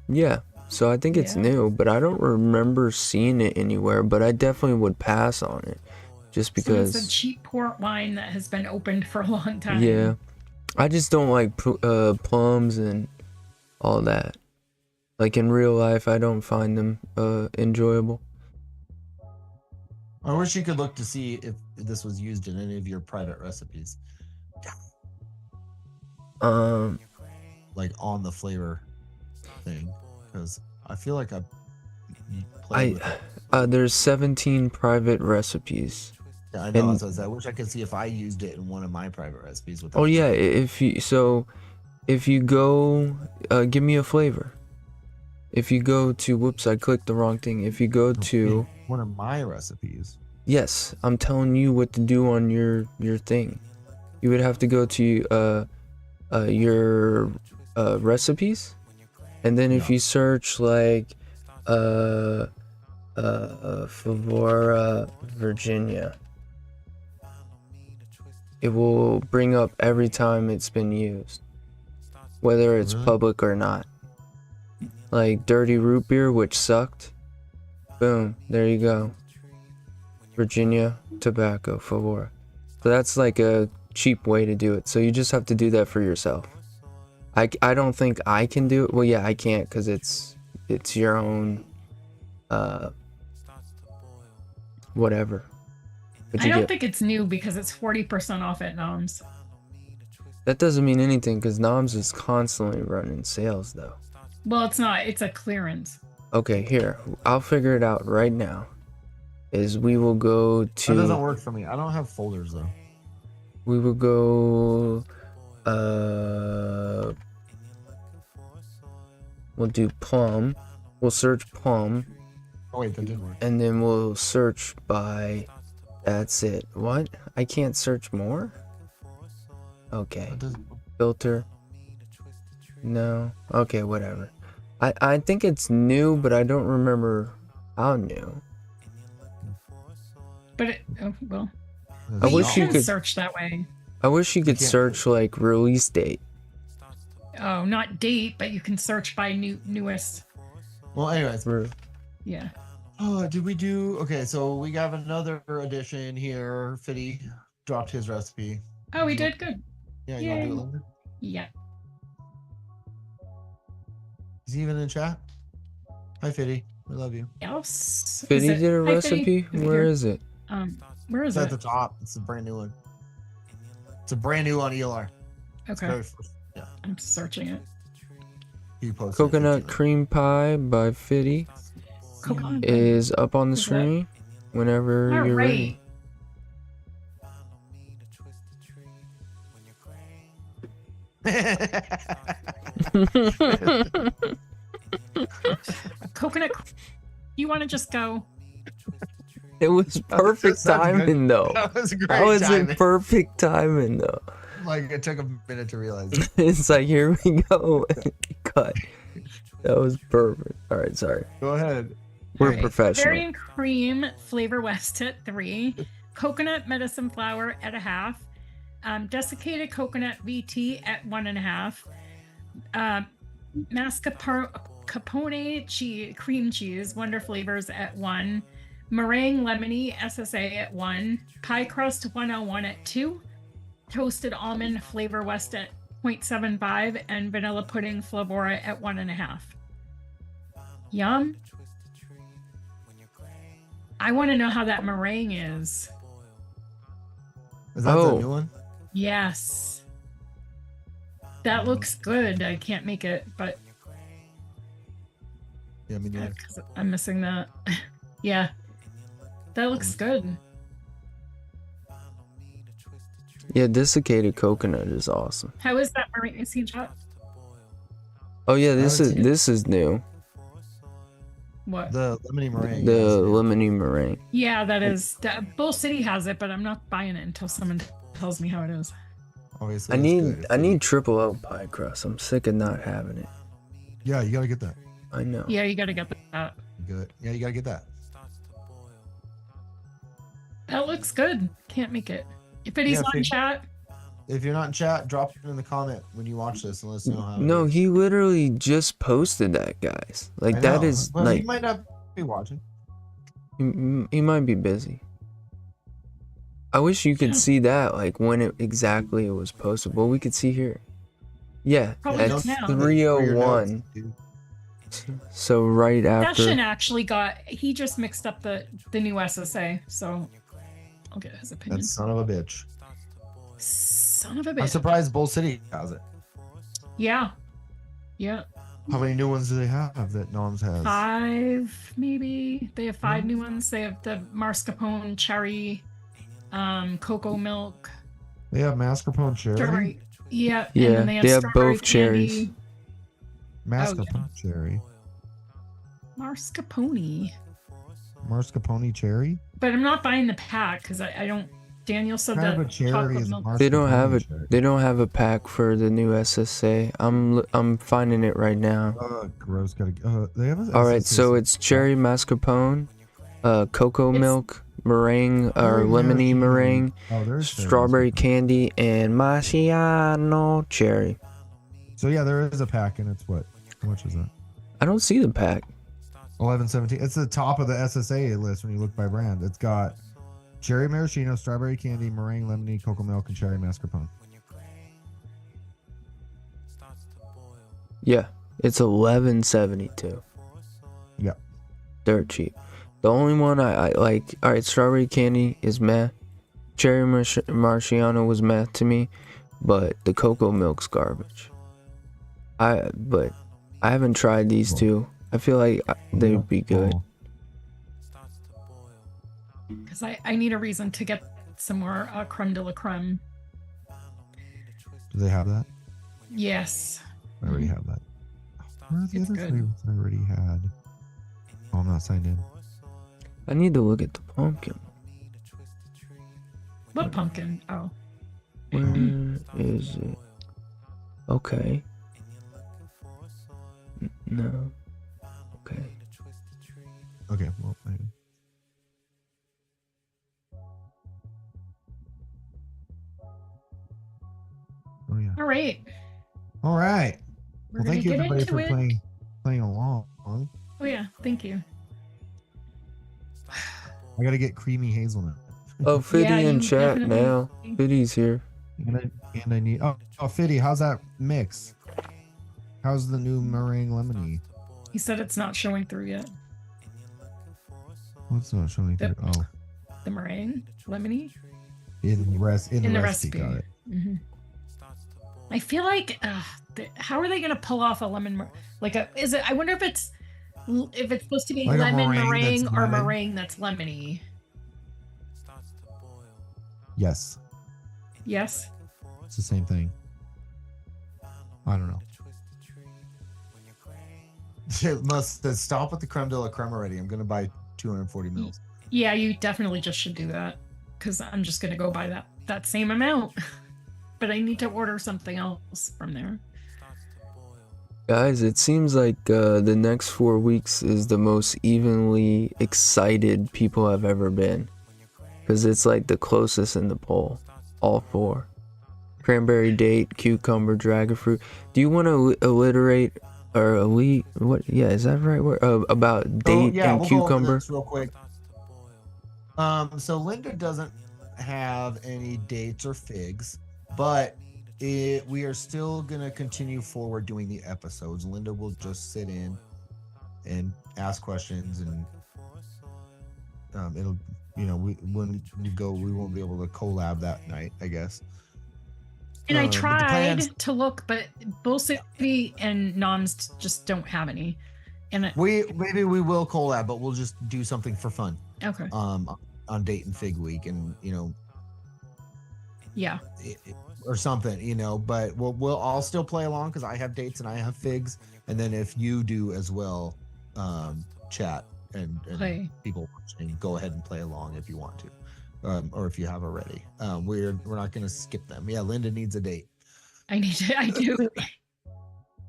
Yeah. So I think it's new, but I don't remember seeing it anywhere, but I definitely would pass on it just because it's a cheap port wine that has been opened for a long time. Yeah. I just don't like plums and all that. Like in real life, I don't find them enjoyable. I wish you could look to see if this was used in any of your private recipes. Like on the flavor thing, because I feel like there's 17 private recipes. Yeah, I know. So I wish I could see if I used it in one of my private recipes. Oh yeah, if you go, give me a flavor. If you go to, whoops, I clicked the wrong thing. If you go to one of my recipes. Yes, I'm telling you what to do on your thing. You would have to go to your recipes, and then if you search like Favora, Virginia, it will bring up every time it's been used, whether it's public or not. Like dirty root beer, which sucked. Boom, there you go. Virginia tobacco, Favora. So that's like a cheap way to do it. So you just have to do that for yourself. I don't think I can do it. Well, yeah, I can't because it's your own whatever. But I don't think it's new because it's 40% off at Noms. That doesn't mean anything because Noms is constantly running sales though. Well, it's not. It's a clearance. Okay, here. I'll figure it out right now. We will go to... That doesn't work for me. I don't have folders though. We will go... We'll do plum. We'll search plum. Oh wait, that didn't work. And then we'll search by... That's it. What? I can't search more? Okay. Filter. No. Okay, whatever. I think it's new, but I don't remember how new. But I wish you could search that way. I wish you could search like release date. Oh, not date, but you can search by newest. Well, anyways. Yeah. Oh, did we do? Okay, so we got another edition here. Fitty dropped his recipe. Oh, we did good. Yeah, you want to do it later? Yeah. Is he even in chat? Hi, Fitty. We love you. Else? Fiddy Is it- did a Hi, Fiddy, recipe? if Where you're- is it? Where is It's at it? the top. It's a brand new one. It's a brand new on ELR. It's Okay, very first. Yeah. I'm searching it. He posted it Coconut 15 cream pie by Fiddy Coconut. is up on the Is that- screen whenever All you're right. ready. Coconut. You want to just go? It was perfect That's good. timing though. That was great. That was in timing. perfect timing though. Like it took a minute to realize it. It's like here we go. Cut. That was perfect. All right, sorry. Go ahead. We're Alright, professional. Berry and cream Flavor West at 3. Coconut medicine flour at 1/2. Desiccated coconut VT at 1.5. Mascarpone cream cheese Wonder Flavors at 1. Meringue lemony SSA at 1. Pie crust 101 at 2. Toasted almond Flavor West at 0.75 and vanilla pudding Flavora at 1.5. Yum. I want to know how that meringue is. Is that Oh. the new one? Yes. That looks good. I can't make it, but Yeah, me neither. 'cause I'm missing that. Yeah. That looks good. Yeah, desiccated coconut is awesome. How is that meringue? Is he shot? Oh yeah, this haven't is seen it. new. What? The lemony meringue. The yes, yeah. lemony meringue. Yeah, that is. Bull City has it, but I'm not buying it until someone tells me how it is. Obviously, I it's need good. I need triple L pie crust. I'm sick of not having it. Yeah, you gotta get that. I know. Yeah, you got to get that. Good. Yeah, you gotta get that. That looks good. Can't make it. If it is Yeah, on chat, If you're not in chat, drop it in the comment when you watch this and let us know how. No, it is. he literally just posted that, guys. Like I that know. is Well, like he might not be watching. he might be busy. I wish you could see that, like when it exactly it was posted. Well, we could see here. Yeah, Probably at don't now. 3:01. So right after. Session actually got. He just mixed up the new SSA, so I'll get his opinion. That son of a bitch. Son of a I'm bitch. surprised Bull City has it. Yeah. Yeah. How many new ones do they have that Noms has? 5 maybe. They have 5 Mhm. new ones. They have the mascarpone cherry, cocoa milk, They have mascarpone cherry. strawberry. Yeah. Yeah, and then they have strawberry both cherries. candy. Mascarpone cherry. Mascarpone. Mascarpone cherry. But I'm not buying the pack because I don't. Daniel said Kind of that a cherry chocolate is milk. They don't have mascarpone it. cherry. They don't have a pack for the new SSA. I'm finding it right now. Gross. Gotta. They have. All right, so it's cherry mascarpone, cocoa It's- milk, meringue or Oh, lemony maraschino. meringue, Oh, there's strawberry mascarpone. candy, and macchiato cherry. So yeah, there is a pack, and it's what? How much is that? I don't see the pack. 11.17. It's the top of the SSA list when you look by brand. It's got cherry maraschino, strawberry candy, meringue, lemony, cocoa milk, and cherry mascarpone. Yeah, it's 11.72. Yeah. Dirt cheap. The only one I like. All right, strawberry candy is meh. Cherry marciano was meh to me, but the cocoa milk's garbage. But I haven't tried these two. I feel like they'd be good. Oh, Because I need a reason to get some more creme de la creme. do they have that? Yes. I already have that. Where are the It's other good. flavors I already had? Oh, I'm not signed in. I need to look at the pumpkin. What pumpkin? Oh. Where is it? Okay. No. Okay. Okay, well, maybe. Oh yeah. All right. All right. We're Well, gonna thank you get everybody into for it. playing along. Oh yeah. Thank you. I gotta get creamy hazelnut. Oh, Fiddy Yeah, in you chat definitely- now. Fiddy's here. And I need. Oh, Fiddy, how's that mix? How's the new meringue lemony? He said it's not showing through yet. What's not showing through? Yep. Oh, The meringue, lemony in the in the recipe. recipe. Got it. Mhm. I feel like how are they gonna pull off a lemon is it? I wonder if it's supposed to be Like a lemon meringue that's meringue or lemon? meringue that's lemony. Yes, Yes. it's the same thing. I don't know. It must stop with the creme de la creme already. I'm gonna buy 240 mils. Yeah, you definitely just should do that because I'm just gonna go buy that same amount. But I need to order something else from there. Guys, it seems like the next 4 weeks is the most evenly excited people have ever been. Because it's like the closest in the poll. All 4. Cranberry, date, cucumber, dragon fruit. Do you want to alliterate or elite? What? Yeah, is that the right word? About date and we'll cucumber? go over this real quick. So Linda doesn't have any dates or figs, but we are still gonna continue forward doing the episodes. Linda will just sit in and ask questions, and it'll, when we go, we won't be able to collab that night, I guess. And I but the plans- tried to look, but Bull City and Noms just don't have any. And maybe we will collab, but we'll just do something for fun. okay. On date and fig week, and Yeah. or something, but I'll still play along because I have dates and I have figs, and then if you do as well, chat and Play. people watching, go ahead and play along if you want to, or if you have already. We're not going to skip them. Yeah, Linda needs a date. I do.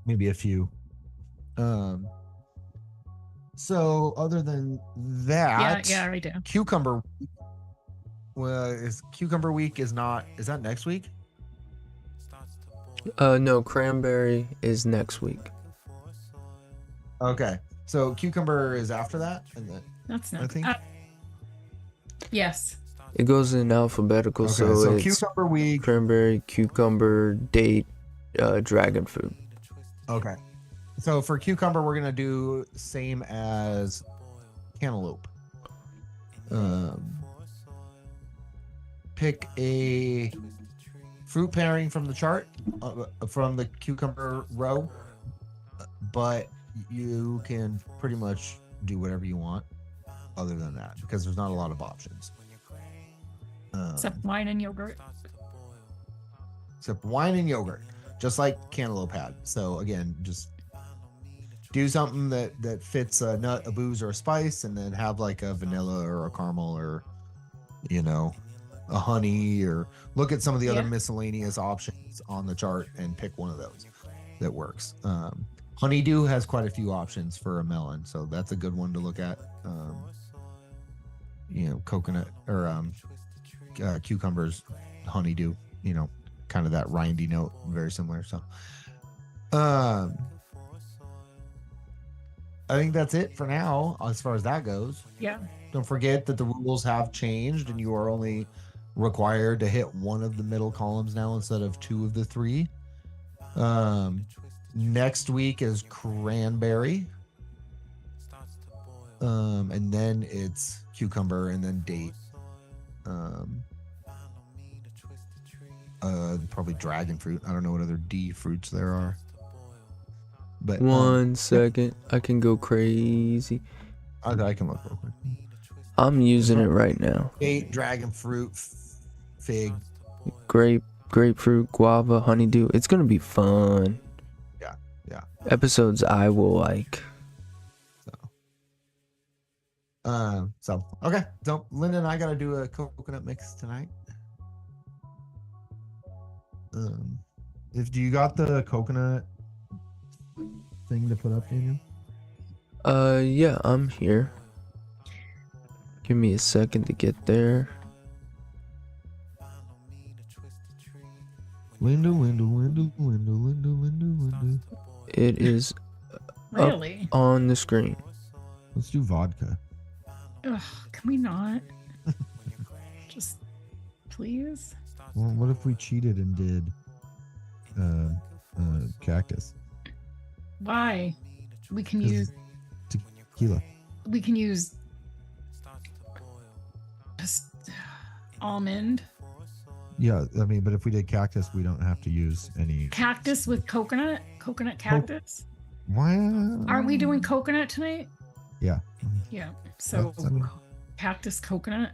Maybe a few. So other than that, Yeah, I do. cucumber. Well, cucumber week is that next week? No, cranberry is next week. Okay, so cucumber is after that, and then That's not. I think. Yes. It goes in alphabetical, Okay, so it's cucumber week. cranberry, cucumber, date, dragon fruit. Okay, so for cucumber, we're gonna do same as cantaloupe. Pick a fruit pairing from the chart, from the cucumber row, but you can pretty much do whatever you want other than that, because there's not a lot of options. Except wine and yogurt. Except wine and yogurt, just like cantaloupe had. So again, just do something that fits a nut, a booze, or a spice, and then have like a vanilla or a caramel or a honey, or look at some of the other miscellaneous options on the chart and pick one of those that works. Honeydew has quite a few options for a melon, so that's a good one to look at. Coconut or cucumbers, honeydew, kind of that rindy note, very similar. So I think that's it for now as far as that goes. Yeah. Don't forget that the rules have changed, and you are only required to hit one of the middle columns now instead of 2 of the 3. Next week is cranberry, and then it's cucumber, and then date, probably dragon fruit. I don't know what other D fruits there are, but 1 second, I can go crazy. I can look real quick. I'm using it right now. Date, dragon fruit, fig, grapefruit, guava, honeydew. It's gonna be fun. Yeah. Episodes I will like. So okay. So Linda and I gotta do a coconut mix tonight. Do you got the coconut thing to put up, Daniel? Yeah, I'm here. Give me a second to get there. Linda. It is Really? up on the screen. Let's do vodka. Ugh, can we not? Just please. Well, what if we cheated and did cactus? Why? We can Is use tequila. we can use just almond Yeah, I mean, but if we did cactus, we don't have to use any. cactus with coconut cactus. Why? Aren't we doing coconut tonight? Yeah. Yeah. So I mean, cactus coconut.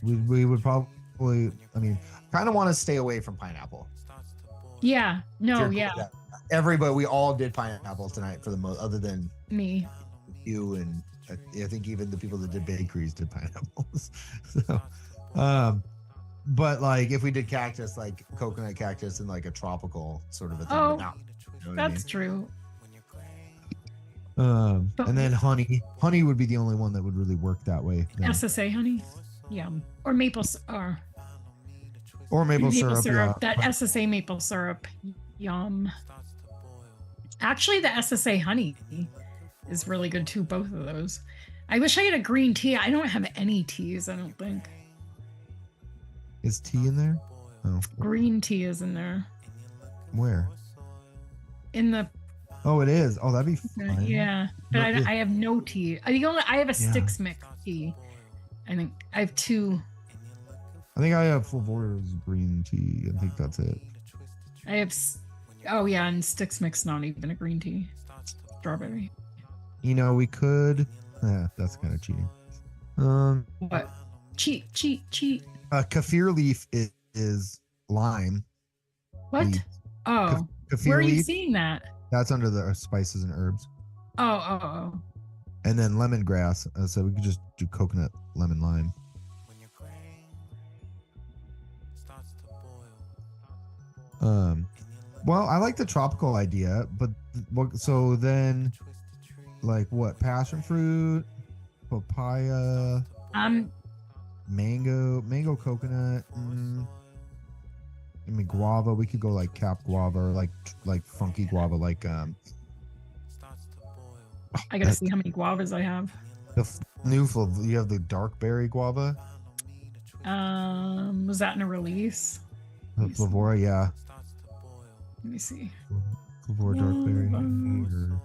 we would probably. I mean, kind of want to stay away from pineapple. Yeah. No. Sure, Yeah. Everybody, we all did pineapple tonight for the most, other than Me. you and I think even the people that did bakeries did pineapples. So, but like if we did cactus, like coconut cactus and like a tropical sort of a thing. Oh, but not, you know what that's true. But- and then honey would be the only one that would really work that way. then. SSA honey. Yeah. Or maple Or maple syrup. Yeah. That SSA maple syrup. Yum. Actually, the SSA honey is really good too, both of those. I wish I had a green tea. I don't have any teas, I don't think. Is tea in there? Oh, Green tea is in there. where? In the Oh, it is. Oh, that'd be fun. yeah. But No, I have no tea. I have a Yeah. sticks mix tea. I think I have two. I think I have Flavor's green tea. I think that's it. I have oh yeah, and sticks mix not even a green tea. Strawberry. You know, we could. That's kind of cheating. What? Cheat. Kaffir leaf is lime. What? leaf. Oh. Kaffir Where are you leaf, seeing that? that's under the spices and herbs. Oh. And then lemongrass. So we could just do coconut, lemon, lime. Well, I like the tropical idea, but so then, like what? Passion fruit, papaya, mango, coconut. I mean guava. We could go like cap guava or like funky guava, like I gotta see how many guavas I have. you have the dark berry guava, Was that in a release? the Flavora, yeah. Let me see. Flavora dark berry. Or,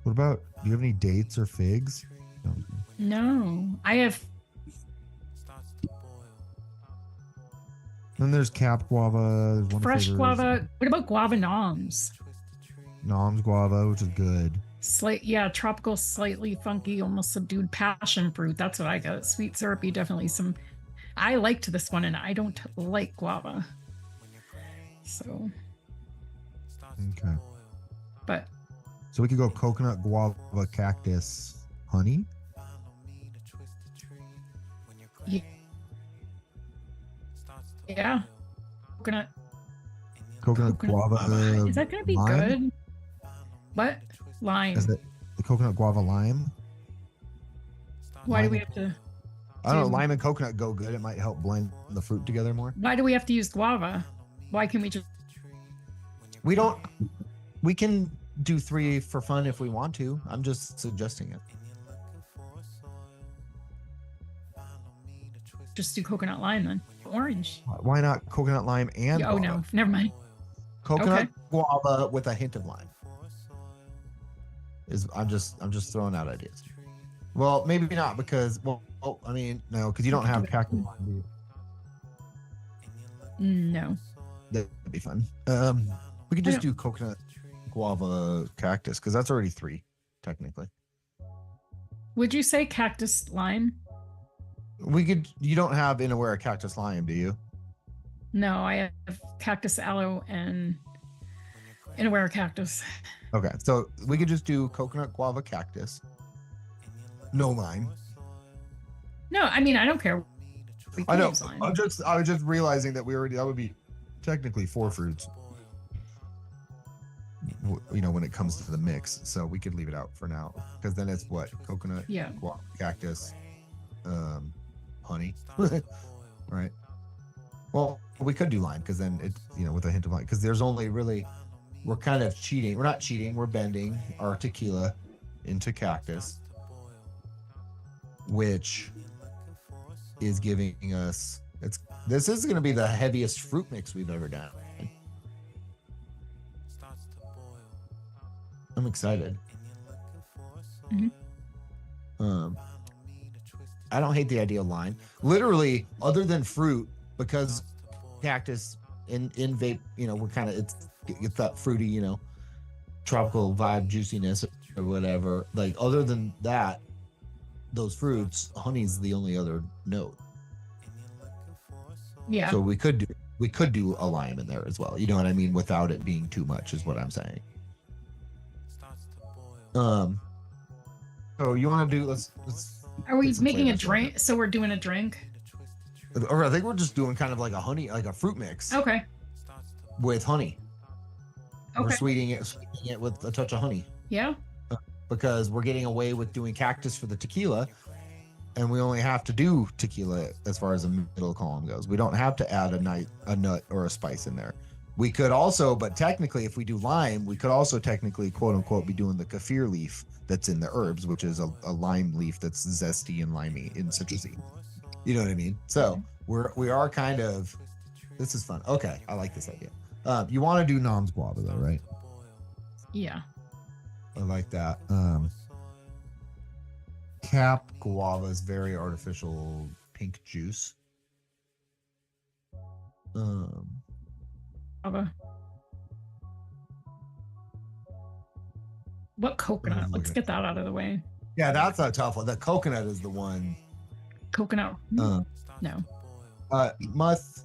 what about? Do you have any dates or figs? No. No, I have. Then there's cap guava. There's one Fresh flavors. guava. What about guava noms? Noms guava, which is good. Tropical, slightly funky, almost subdued passion fruit. That's what I got. Sweet syrupy, definitely some. I liked this one, and I don't like guava. So, Okay. but So we could go coconut, guava, cactus, honey. yeah, coconut. Coconut guava. Is that gonna be lime? good? What lime? Is it the coconut guava lime? Why do lime we and- have to? I don't know. do- Lime and coconut go good. It might help blend the fruit together more. Why do we have to use guava? Why can we just? We don't. We can do 3 for fun if we want to. I'm just suggesting it. Just do coconut lime then. Orange. Why not coconut lime and Oh guava? no, never mind. Coconut Okay. guava with a hint of lime. I'm just throwing out ideas. Well, maybe not because I mean no, because you don't have cactus lime, do you? No. That'd be fun. We could just do coconut guava cactus because that's already 3 technically. Would you say cactus lime? We could. You don't have Inaware cactus lime, do you? No, I have cactus aloe and Inaware cactus. Okay, so we could just do coconut guava cactus. No lime. No, I mean I don't care. We I can know. use lime. I was just realizing that that would be technically 4 fruits. You know, when it comes to the mix, so we could leave it out for now because then it's what coconut, Yeah. guava, cactus, honey, right? Well, we could do lime because then it's with a hint of lime because there's only really we're kind of cheating. We're not cheating. We're bending our tequila into cactus, which is giving us this is going to be the heaviest fruit mix we've ever done. I'm excited. Mhm. I don't hate the idea of lime. Literally, other than fruit, because cactus in vape, we're kind of it's that fruity, tropical vibe, juiciness or whatever. Like other than that, those fruits, honey's the only other note. Yeah. So we could do a lime in there as well. You know what I mean? Without it being too much, is what I'm saying. So you want to do? Let's. Are we get some making a flavors going. drink? So we're doing a drink. Or I think we're just doing kind of like a fruit mix Okay. with honey. We're Okay. sweetening it with a touch of honey Yeah. because we're getting away with doing cactus for the tequila, and we only have to do tequila as far as the middle column goes. We don't have to add a nut or a spice in there. We could also, but technically, if we do lime, we could also technically, quote unquote, be doing the kaffir leaf that's in the herbs, which is a lime leaf that's zesty and limey and citrusy. You know what I mean? So we are kind of. This is fun. Okay, I like this idea. You want to do Nam's guava though, right? Yeah. I like that. Cap guava's very artificial pink juice. Guava. What coconut? Let's get that out of the way. Yeah, that's a tough one. The coconut is the one. Coconut. No. Muth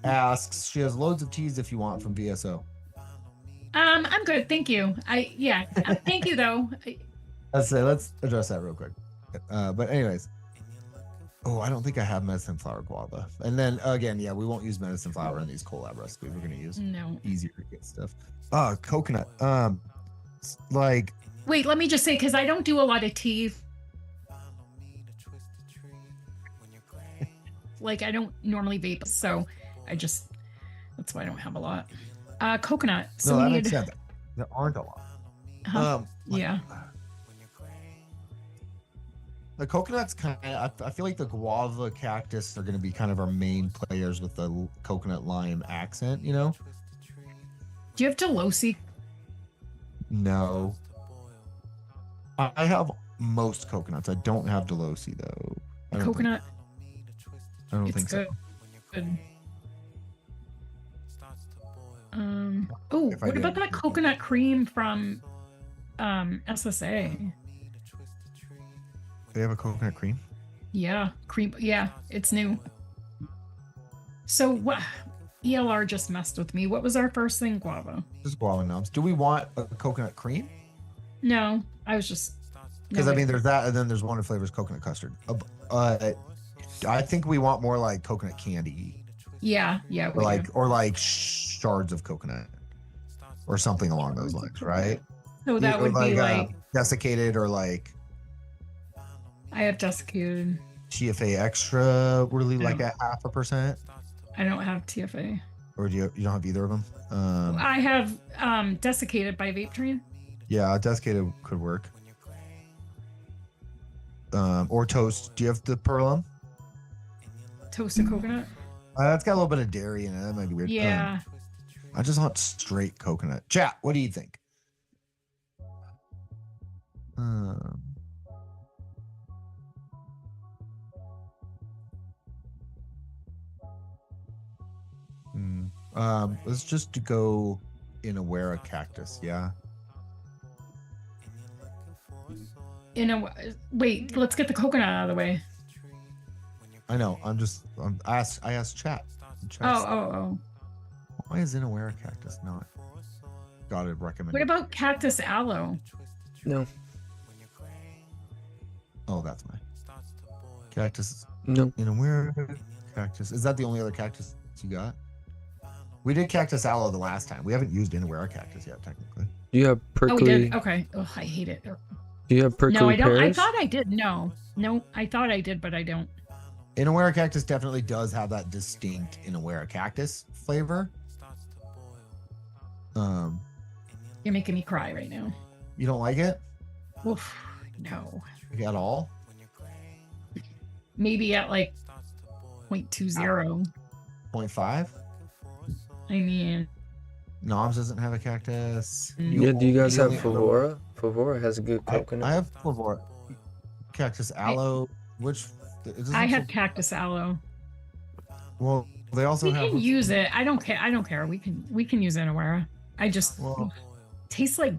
asks, she has loads of teas if you want from VSO. I'm good. Thank you. Thank you though. Let's address that real quick. But anyways. Oh, I don't think I have medicine flower guava. And then again, yeah, we won't use medicine flower in these collab recipes. We're gonna use easier to get stuff. Coconut. Like. Wait, let me just say, because I don't do a lot of tea. Like I don't normally vape, so that's why I don't have a lot. Coconut. So no, that we makes need. sense. There aren't a lot. Yeah. The coconut's kind of, I feel like the guava cactus are going to be kind of our main players with the coconut lime accent, Do you have Delosi? No. I have most coconuts. I don't have Delosi though. Coconut. I don't It's think good. so. Good. If I What did, about that coconut cream from SSA? They have a coconut cream? Yeah, cream. Yeah, it's new. So what? ELR just messed with me. What was our first thing? Guava. Just guava nubs. Do we want a coconut cream? No, I was just. Because I mean, there's that, and then there's one that flavors coconut custard. I think we want more like coconut candy. Yeah. Or like shards of coconut, or something along those lines, right? So that would be like desiccated, or like. I have desiccated. TFA extra, really like a 0.5%. I don't have TFA. Or you don't have either of them? I have desiccated by Vape Train. Yeah, desiccated could work. Or toast. Do you have the Perlum? Toasted coconut. That's got a little bit of dairy in it. That might be weird. Yeah. I just want straight coconut. Chat, what do you think? Let's just go in Awera cactus, yeah. Wait, let's get the coconut out of the way. I know. I asked chat. Oh. Why is in Awera cactus not? Gotta recommend. What about cactus aloe? No. Oh, that's my cactus. No. In Awera cactus. Is that the only other cactus you got? We did cactus aloe the last time. We haven't used Inawera cactus yet, technically. Do you have prickly? Oh, we did. Okay. Oh, I hate it. Do you have prickly No, I don't. pears? I thought I did. No, I thought I did, but I don't. Inawera cactus definitely does have that distinct Inawera cactus flavor. You're making me cry right now. You don't like it? Oof, no. Like, at all? Maybe at like 0.20. 0.5? I mean, Noms doesn't have a cactus. Yeah, do you guys the have only other one- Favora? Favora has a good coconut. I have Flavora. Cactus aloe. Which I have cactus aloe. Well, they also We have. can use it. I don't care. I don't care. We can use Inawera. I just tastes like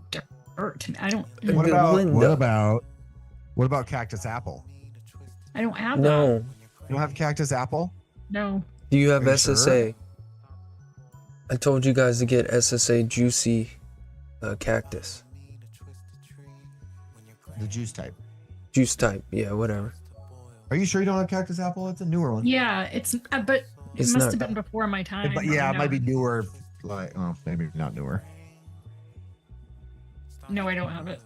dirt to me. I don't. What Linda. What about cactus apple? I don't have that. No. You don't have cactus apple? No. Do you have Are you SSA? sure? I told you guys to get SSA juicy cactus. The juice type. Juice type. Yeah, whatever. Are you sure you don't have cactus apple? It's a newer one. Yeah, it's but it It's must not- have been before my time. But yeah, it might be newer. Like, oh, maybe not newer. No, I don't have it.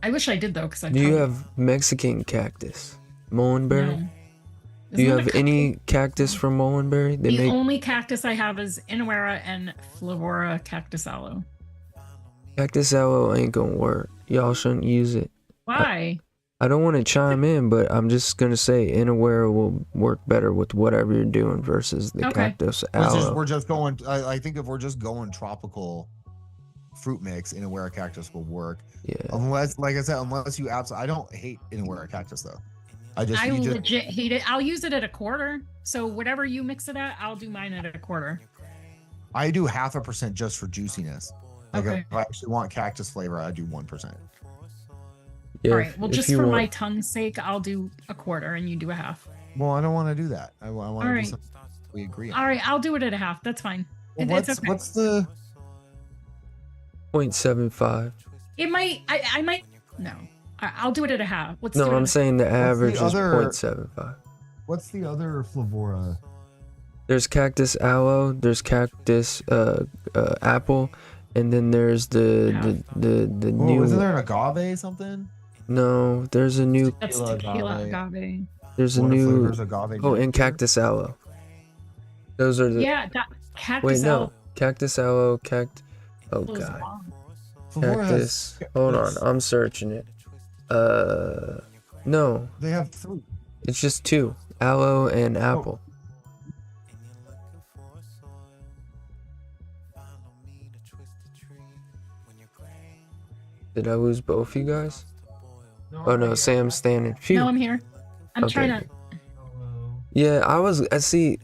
I wish I did though, because I. Do you have Mexican cactus? Mullenberry? No. Do you Isn't have that a any cactus from Mullenberry? They The make only cactus I have is Inawera and Flavora cactus aloe. cactus aloe ain't gonna work. Y'all shouldn't use it. Why? I don't want to chime in, but I'm just gonna say Inawera will work better with whatever you're doing versus the Okay. cactus aloe. We're just going. I think if we're just going tropical fruit mix, Inawera cactus will work. Yeah. Unless, like I said, unless you absolutely. I don't hate Inawera cactus though. I legit hate it. I'll use it at a quarter. So whatever you mix it at, I'll do mine at a quarter. I do 0.5% just for juiciness. Like Okay. if I actually want cactus flavor, I do 1%. Yeah, All right. Well, if just you for my want- tongue's sake, I'll do a quarter and you do a half. Well, I don't want to do that. I want to do Alright. something we agree on. All right. I'll do it at a half. That's fine. Well, It's okay. what's the 0.75. It might. I might. No. I'll do it at a half. Let's do No, it I'm at saying the average is other- 0.75. what's the other flavora? There's cactus aloe, there's cactus apple, and then there's the Oh, new. isn't there an agave something? No, there's a new. That's Tequila tequila agave. agave. There's a One of the new. flavors agave. Oh, and cactus aloe. Those are the. Yeah, that cactus Wait, no, aloe cactus aloe, Oh is god, bomb. Flavora has- cactus. Hold on, I'm searching it. No, They have 3. it's just 2, aloe and apple. Did I lose both you guys? Oh no, Sam's standing. Phew. No, I'm here. I'm Okay. trying to. Yeah, I see.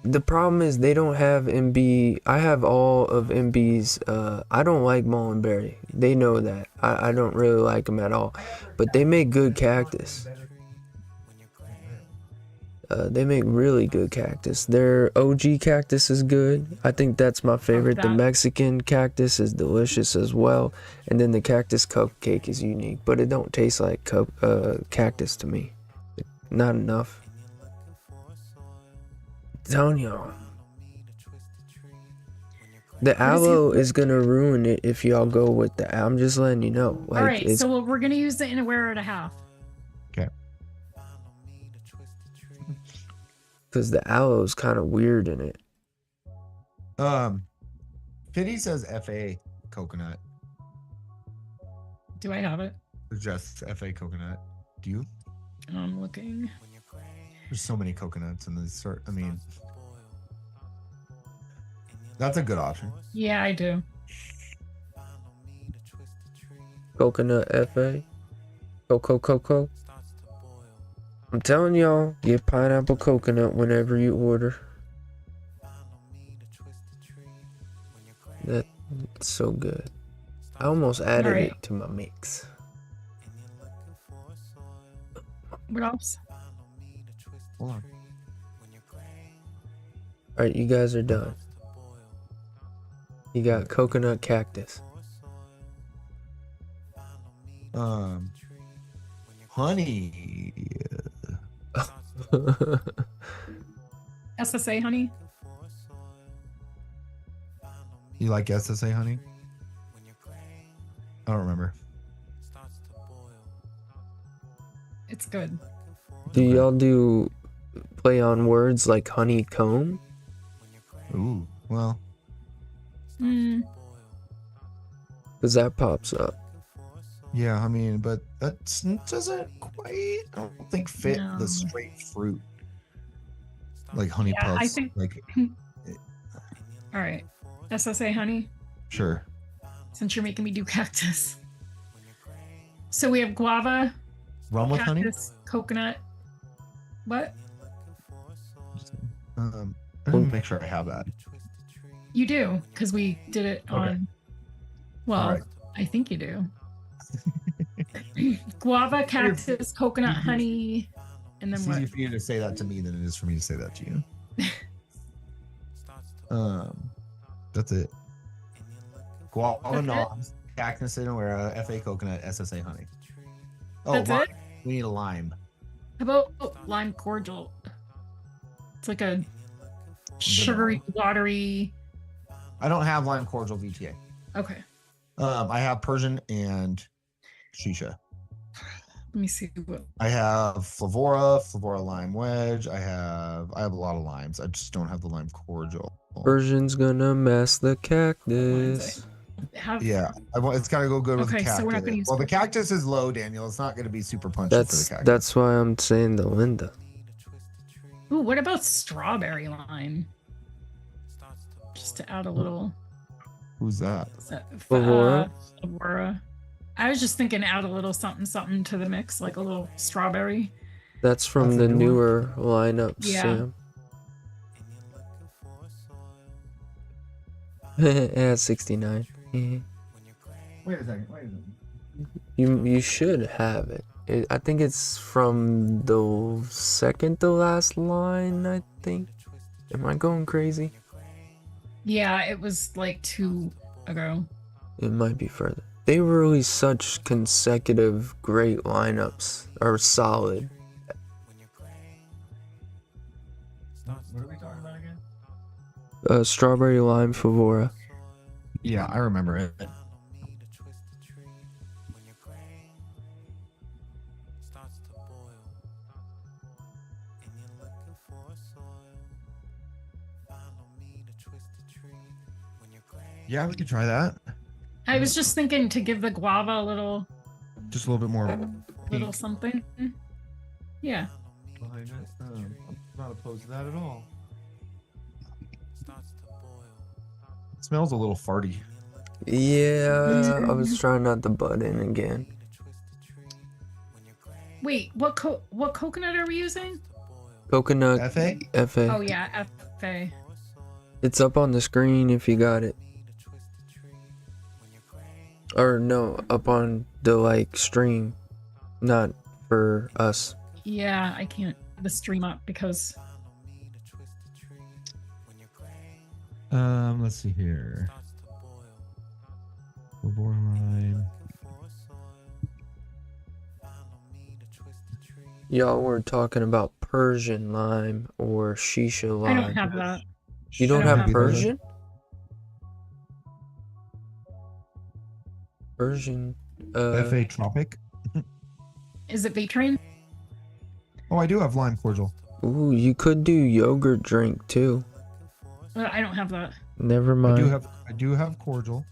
The problem is they don't have MB. I have all of MB's. I don't like Mullenberry. They know that. I don't really like them at all. But they make good cactus. They make really good cactus. Their OG cactus is good. I think that's my favorite. The that. Mexican cactus is delicious as well. And then the cactus cupcake is unique. But it don't taste like cactus to me. Not enough. Telling y'all, the aloe is gonna ruin it if y'all go with the. I'm just letting you know. Like, All right, it's, so we're gonna use the Inawera at a half. Okay. because the aloe is kind of weird in it. Pity says FA coconut. Do I have it? Or just FA coconut. Do you? I'm looking. There's so many coconuts in this sort. I mean, that's a good option. Yeah, I do. Coconut FA, Coco. I'm telling y'all, get pineapple coconut whenever you order. That's so good. I almost added Alright. it to my mix. What else? Hold on. Alright, you guys are done. You got coconut cactus. Honey. SSA, honey. You like SSA honey? I don't remember. It's good. Do y'all do play on words like honeycomb? Ooh, well, Mm, Because that pops up. yeah. I mean, but that doesn't quite. I don't think fit No. the straight fruit. like honey Yeah, I puffs. think. Like, All right, SSA honey. sure. Since you're making me do cactus. So we have guava, Rum with honey. cactus, coconut. What? I need to make sure I have that. You do, because we did it Okay. on. Well, All right. I think you do. Guava, cactus, coconut, honey, and then It's what? easier for you to say that to me than it is for me to say that to you. That's it. Guava, That's it? knobs, cactus, cinnamon, FA coconut, SSA honey. Oh, That's lime. it? We need a lime. How about lime cordial? It's like a sugary, watery. I don't have lime cordial VTA. Okay, I have Persian and shisha. let me see what. I have Flavora lime wedge. I have a lot of limes. I just don't have the lime cordial. Persian's gonna mess the cactus. Have, Yeah, it's gotta go good with the Okay, cactus. so we're not gonna use Well, the Persian. cactus is low, Daniel. It's not gonna be super punchy for the cactus. That's why I'm saying the Linda. Ooh, what about strawberry lime? Just to add a little. Who's that? Flavora? Flavora. I was just thinking add a little something to the mix, like a little strawberry. That's from That's a the new one? newer lineup, Yeah. Sam. It has 69. Mhm. Wait a second. You should have it. I think it's from the second to last line, I think. Am I going crazy? Yeah, it was like 2 ago. It might be further. They release such consecutive great lineups, or solid. What are we talking about again? Strawberry lime Favora. Yeah, I remember it. Yeah, we could try that. I was just thinking to give the guava a little Just a little bit more pink something. Yeah. behind it. I'm not opposed to that at all. It smells a little farty. Yeah, I was trying not to butt in again. Wait, what coconut are we using? Coconut FA? FA. Oh yeah, FA. It's up on the screen if you got it. Or no, up on the stream, not for us. Yeah, I can't the stream up because Let's see here. Lime. Y'all were talking about Persian lime or shisha lime. I don't have that. You don't I don't have have Persian? Persian. FA Tropic. Is it Vatrain? Oh, I do have lime cordial. Ooh, you could do yogurt drink too. I don't have that. Never mind. I do have cordial.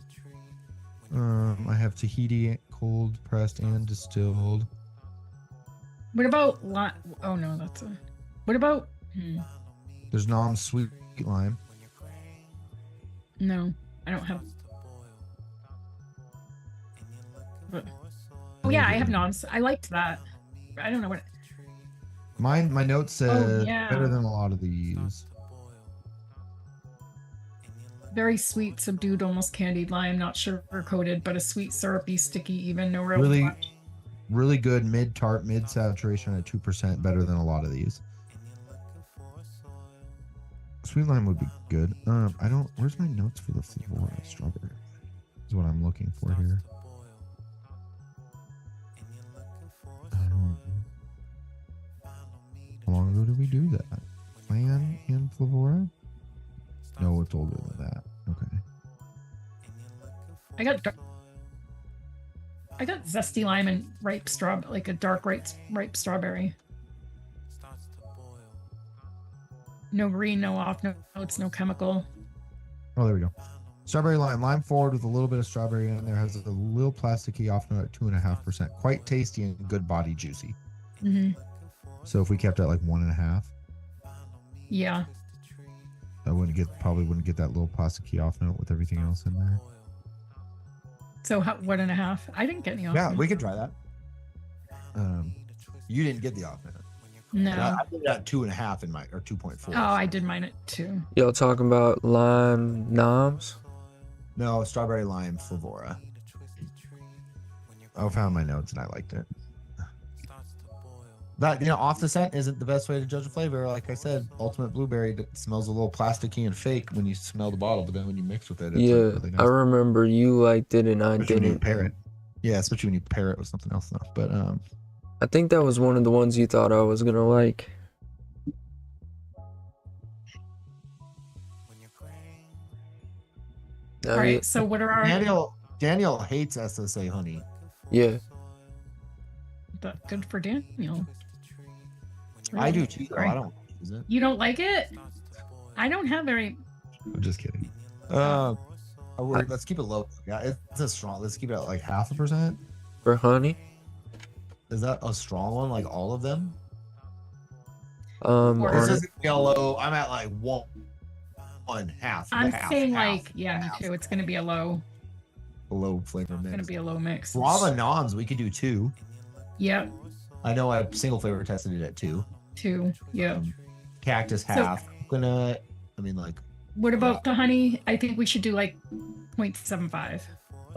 I have Tahiti cold pressed and distilled. What about oh no, that's a. What about? There's Nom sweet lime. No, I don't have. But, oh yeah, I have noms. I liked that. I don't know what. My note said yeah. better than a lot of these. Very sweet, subdued, almost candied lime, not sugar coated, but a sweet, syrupy, sticky, even no real. Really, flash. really good mid tart, mid saturation at 2%. Better than a lot of these. Sweet lime would be good. I don't. Where's my notes for the Flavora strawberry? Is what I'm looking for here. How long ago did we do that? Plan in Flavora? No, it's older than that. Okay. I got zesty lime and ripe like a dark ripe strawberry. No green, no off notes, no chemical. Oh, there we go. Strawberry lime forward with a little bit of strawberry in there. Has a little plasticky off note at 2.5%. Quite tasty and good body juicy. Mm-hmm. So if we kept at like 1.5. Yeah. I probably wouldn't get that little plastic key off note with everything else in there. So 1.5. I didn't get any off. Yeah, note. we could try that. You didn't get the off note. No. I did that 2.5 in my or 2.4. Oh, I did mine at 2. Y'all talking about lime noms? No, strawberry lime flavora. I found my notes and I liked it. That off the scent isn't the best way to judge a flavor. Like I said, ultimate blueberry that smells a little plasticky and fake when you smell the bottle, but then when you mix with it, it's Yeah, really nice. I remember you liked it and I Especially when you didn't. pair it. Yeah, especially when you pair it with something else though. But I think that was one of the ones you thought I was gonna like. All right. So what are our? Daniel hates SSA honey. Yeah. But good for Daniel. I do too. Though. Right. I don't use it. You don't like it? I don't have very. I'm just kidding. Let's keep it low. Yeah, it's a strong. Let's keep it at like 0.5%. For honey? Is that a strong one? Like all of them? Or- This on- is yellow. I'm at like one half. I'm half, saying half, like, yeah, me half. too. It's gonna be a low. Low flavor It's gonna mix. be a low mix. Guava noms, we could do 2. Yep. I know I single flavor tested it at 2. 2. Yep. Cactus So- half. Coconut. I mean, like. What about the honey? I think we should do like 0.75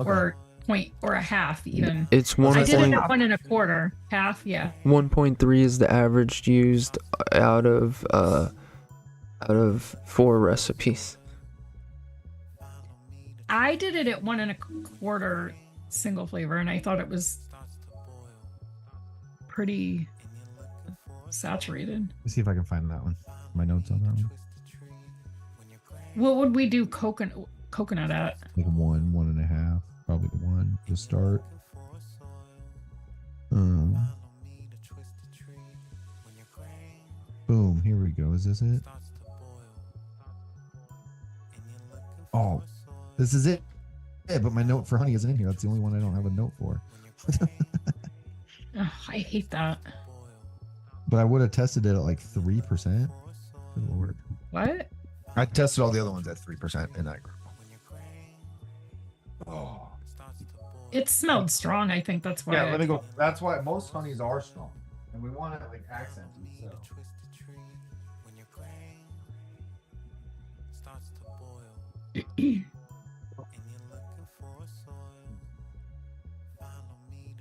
Okay. or a half even. It's I I did it 1.3 at 1.25. Half, yeah. 1.3 is the average used out of 4 recipes. I did it at 1.25 single flavor, and I thought it was pretty saturated. Let's see if I can find that one. My notes on that one. What would we do coconut at? Like 1.5. Probably 1 to start. Boom. Here we go. Is this it? Oh, this is it. Yeah, but my note for honey isn't in here. That's the only one I don't have a note for. Oh, I hate that. But I would have tested it at like 3%. Good lord. What? I tested all the other ones at 3% in that group. Oh. It smelled strong. I think that's why. Yeah, let me go. That's why most honeys are strong. And we want it like accented. So.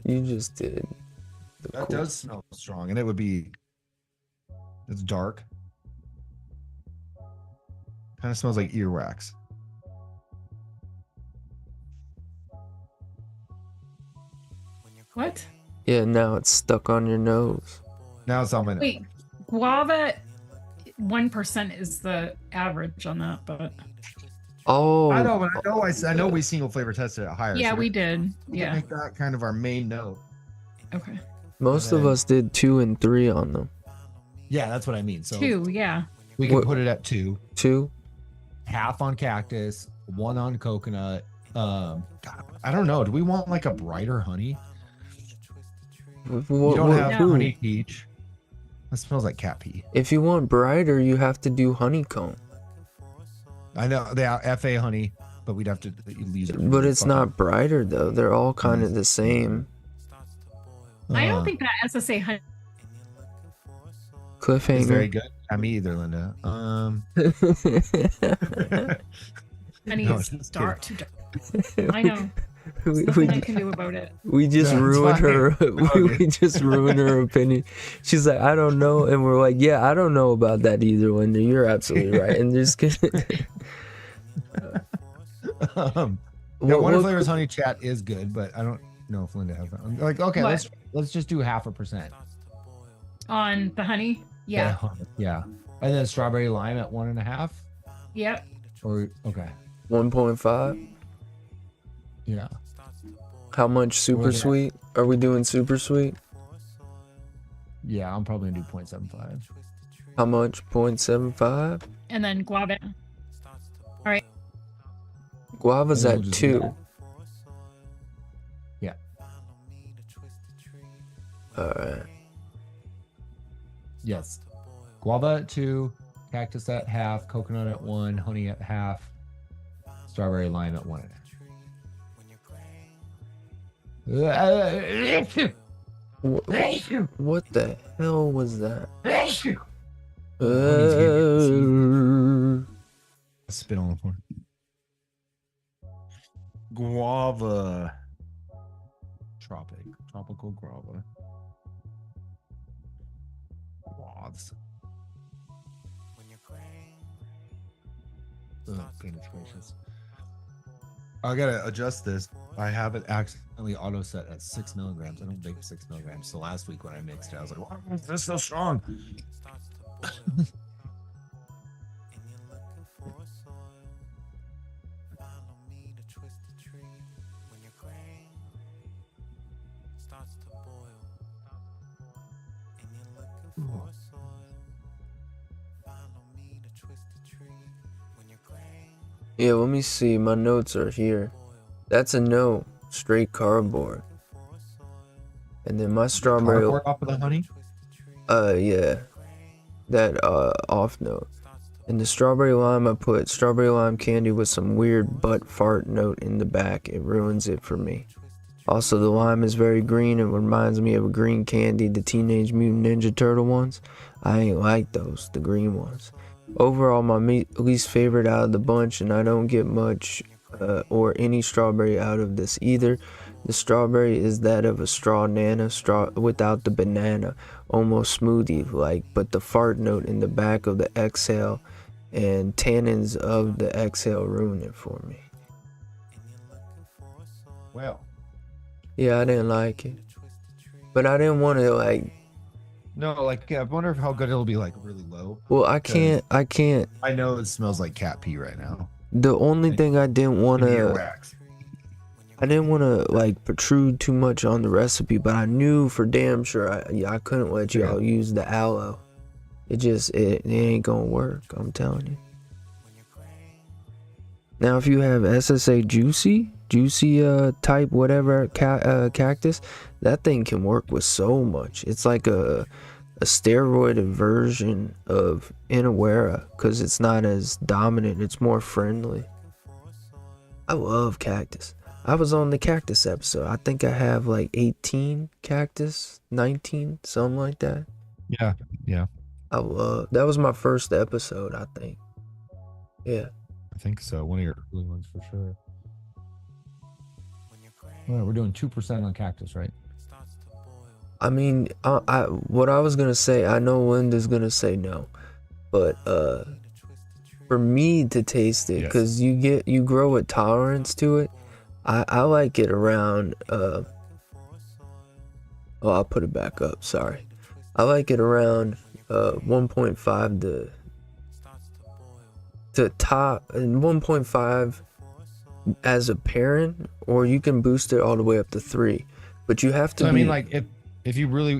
You just did. That does smell strong. And it would be. It's dark. Kind of smells like earwax. What? Yeah, now it's stuck on your nose. Now it's on my nose. Wait, guava. 1% is the average on that, but Oh, I know, but I know we single flavor tested it higher. yeah, so we did. we can Yeah. make that kind of our main note. Okay. most of then- us did 2 and 3 on them. Yeah, that's what I mean. So 2. Yeah. we can What- put it at 2, 2? half on cactus, 1 on coconut. God, I don't know. Do we want like a brighter honey? You don't have No. honey peach. That smells like cat pee. If you want brighter, you have to do honeycomb. I know they are FA honey, but we'd have to use it. But it's not brighter though. They're all kind of the same. I don't think that SSA honey. it's very Cliffhanger. good. Me either, Linda. Honey No, is just dark. Too dark. I know. we, There's nothing I we, can do about it. we just That's ruined fine. her. Okay. We just ruined her opinion. She's like, I don't know, and we're like, yeah, I don't know about that either, Linda. You're absolutely right. And just Yeah, Wonder Flavors Honey Chat is good, but I don't know if Linda has that. I'm like, okay, What? let's just do 0.5%. On the honey? Yeah. Yeah. And then strawberry lime at 1.5. Yep. Or okay. 1.5. Yeah. How much super What? sweet? Are we doing super sweet? Yeah, I'm probably gonna do 0.75. How much? 0.75. And then guava. Guava's And then at we'll just do 2. that. Yeah. All right. Yes. Guava at 2, cactus at half, coconut at 1, honey at half, strawberry lime at 1.5. What the hell was that? Honey's getting spit on the floor. Guava. Tropical guava. Guavs. Oh, goodness gracious. I gotta adjust this. I have it accidentally auto set at 6 milligrams. I don't bake 6 milligrams. So last week when I mixed it, I was like, "Why is this so strong?" Yeah, let me see. My notes are here. That's a no. Straight cardboard. And then my strawberry. Cardboard off of the honey? Yeah. That off note. And the strawberry lime, I put strawberry lime candy with some weird butt fart note in the back. It ruins it for me. Also, the lime is very green. It reminds me of a green candy, the Teenage Mutant Ninja Turtle ones. I ain't like those, the green ones. Overall, my least favorite out of the bunch, and I don't get much or any strawberry out of this either. The strawberry is that of a straw nana, without the banana, almost smoothie like, but the fart note in the back of the exhale and tannins of the exhale ruin it for me. Well. Yeah, I didn't like it, but I didn't want to like. No, like, I wonder how good it'll be, like, really low. Well, I can't. I know it smells like cat pee right now. The only thing I didn't want to. Earwax. I didn't want to like protrude too much on the recipe, but I knew for damn sure I couldn't let y'all use the aloe. It ain't gonna work. I'm telling you. Now, if you have SSA juicy type whatever cactus, that thing can work with so much. It's like a steroided version of Inawera because it's not as dominant. It's more friendly. I love cactus. I was on the cactus episode. I think I have like 18 cactus, 19, something like that. Yeah. That was my first episode, I think. Yeah. I think so. One of your early ones for sure. All right, we're doing 2% on cactus, right? I mean, what I was gonna say, I know Linda's gonna say no, but for me to taste it, because you grow a tolerance to it. I like it around. I'll put it back up. Sorry, I like it around 1.5 to top, and 1.5 as a parent, or you can boost it all the way up to 3. But you have to. So, I mean, like if you really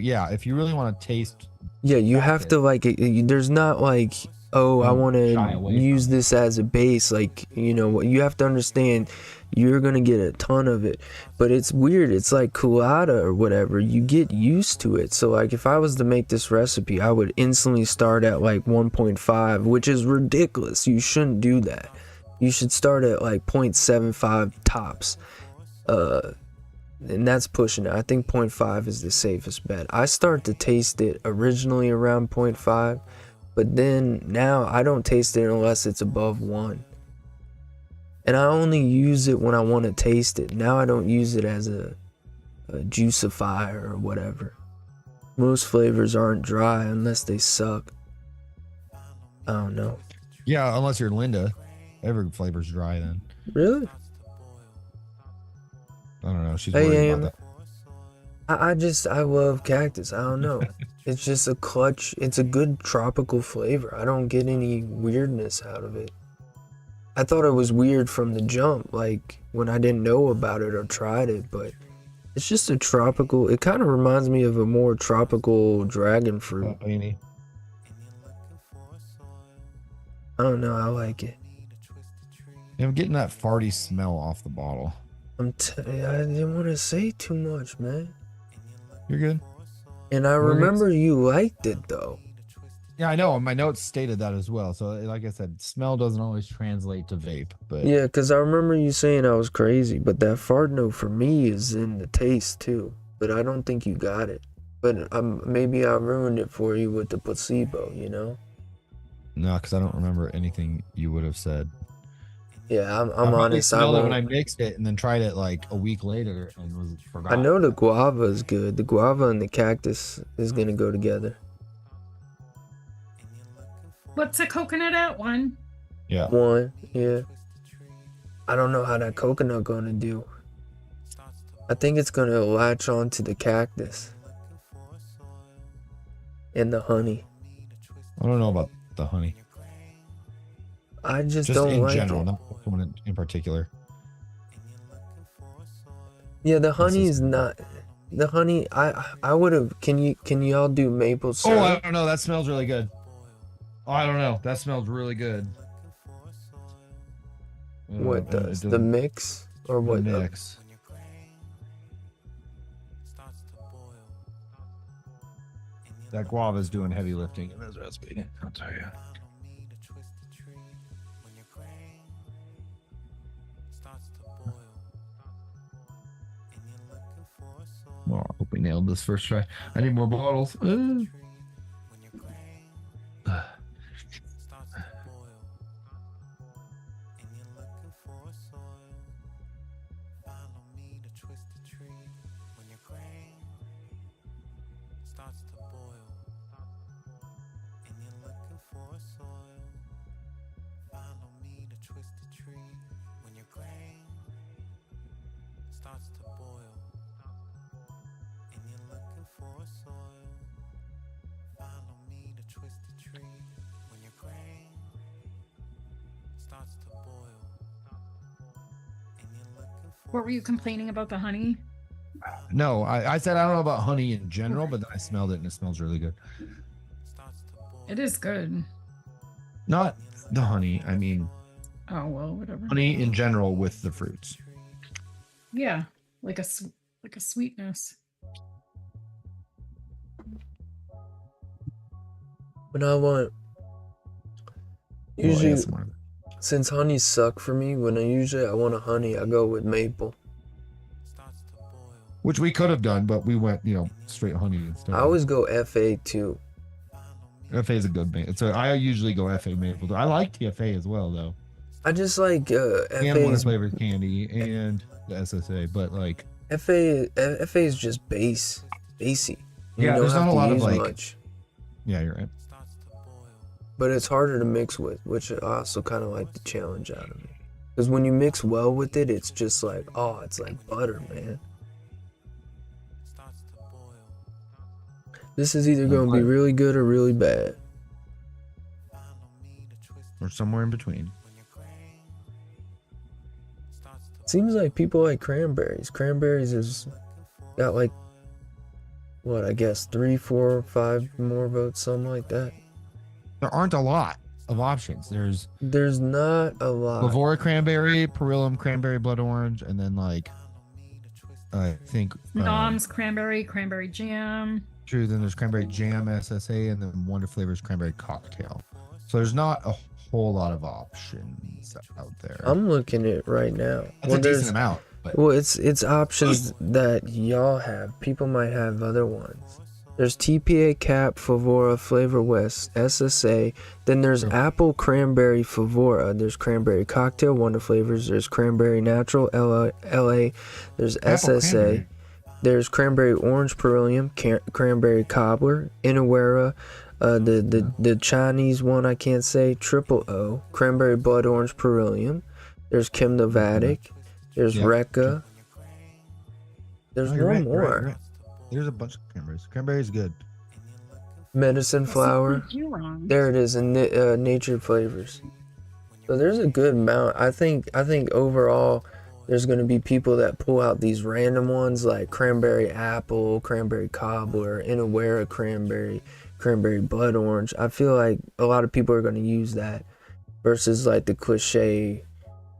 want to taste. Yeah, you have to like. There's not like, oh, I want to use this as a base. Like, you have to understand. You're gonna get a ton of it, but it's weird. It's like colada or whatever. You get used to it. So like, if I was to make this recipe, I would instantly start at like 1.5, which is ridiculous. You shouldn't do that. You should start at like 0.75 tops. And that's pushing it. I think 0.5 is the safest bet. I start to taste it originally around 0.5, but then now I don't taste it unless it's above 1. And I only use it when I want to taste it. Now I don't use it as a juicifier or whatever. Most flavors aren't dry unless they suck. I don't know. Yeah, unless you're Linda. Every flavor's dry then. Really? I don't know. She's worried about that. I love cactus. I don't know. It's just a clutch. It's a good tropical flavor. I don't get any weirdness out of it. I thought it was weird from the jump, like when I didn't know about it or tried it, but it's just a tropical. It kind of reminds me of a more tropical dragon fruit. I don't know. I like it. Yeah, I'm getting that farty smell off the bottle. I didn't want to say too much, man. You're good. And I remember you liked it though. Yeah, I know. My notes stated that as well. So, like I said, smell doesn't always translate to vape, but Yeah, because I remember you saying I was crazy, but that fart note for me is in the taste too. But I don't think you got it. But maybe I ruined it for you with the placebo, you know? no, because I don't remember anything you would have said. Yeah, I I'm probably honest. I smelled it when I won't. mixed it and then tried it like a week later and was I forgot. know the guava is good. The guava and the cactus is gonna go together. What's a coconut at? One. Yeah. One, yeah. I don't know how that coconut gonna do. I think it's gonna latch on to the cactus and the honey. I don't know about the honey. I just Just don't in like general, it. not one in particular. Yeah, the This honey is- is not. The honey, I would have. Can y'all do maple Oh, syrup? I don't know. That smells really good. Oh, I don't know. That smells really good. What It does the doesn't- mix or the what? mix? That guava is doing heavy lifting in this recipe. I'll tell you. Well, I hope we nailed this first try. I need more bottles. What were you complaining about the honey? No, I said I don't know about honey in general, but then I smelled it and it smells really good. It is good. Not the honey. I mean, Oh well, whatever. honey in general with the fruits. Yeah, like a sweetness. But I want. Well, Usually, ASMR. since honeys suck for me, when I want a honey, I go with maple. Which we could have done, but we went, straight honey instead. I always go FA too. FA is a good maple. So I usually go FA maple. I like TFA as well, though. I just like And one FA's. flavored candy and the SSA, but like FA is just bassy. You Yeah, don't there's have not a to lot of, use like- much, yeah, you're right. but it's harder to mix with, which I also kind of like the challenge out of it. Because when you mix well with it, it's just like, oh, it's like butter, man. This is either going to be really good or really bad. Or somewhere in between. Seems like people like cranberries. Cranberries has got like, what, I guess 3, 4, 5 more votes, something like that. There aren't a lot of options. There's There's not a lot. Lavora cranberry, Perillum cranberry blood orange, and then like I think Nom's cranberry jam. true. Then there's cranberry jam SSA, and then Wonder Flavors cranberry cocktail. So there's not a whole lot of options out there. I'm looking at it right now. That's a decent amount. But Well, it's options that y'all have. People might have other ones. There's TPA Cap, Favora, Flavor West, SSA. Then there's Apple Cranberry Favora. There's Cranberry Cocktail, Wonder Flavors. There's Cranberry Natural, LA. There's SSA. cranberry. There's Cranberry Orange Perilium, Cranberry Cobbler, Inawera, the Chinese one I can't say, Triple O, Cranberry Blood Orange Perilium. There's Kim Novatic. There's Yep. Rekka. There's Oh, you're one right, you're more. right, you're right. There's a bunch of cranberries. Cranberry's good. Medicine Flower. Proved you wrong. There it is in Natured Flavors. So there's a good amount. I think overall there's going to be people that pull out these random ones like Cranberry Apple, Cranberry Cobbler, Inawera Cranberry, Cranberry Blood Orange. I feel like a lot of people are going to use that versus like the cliche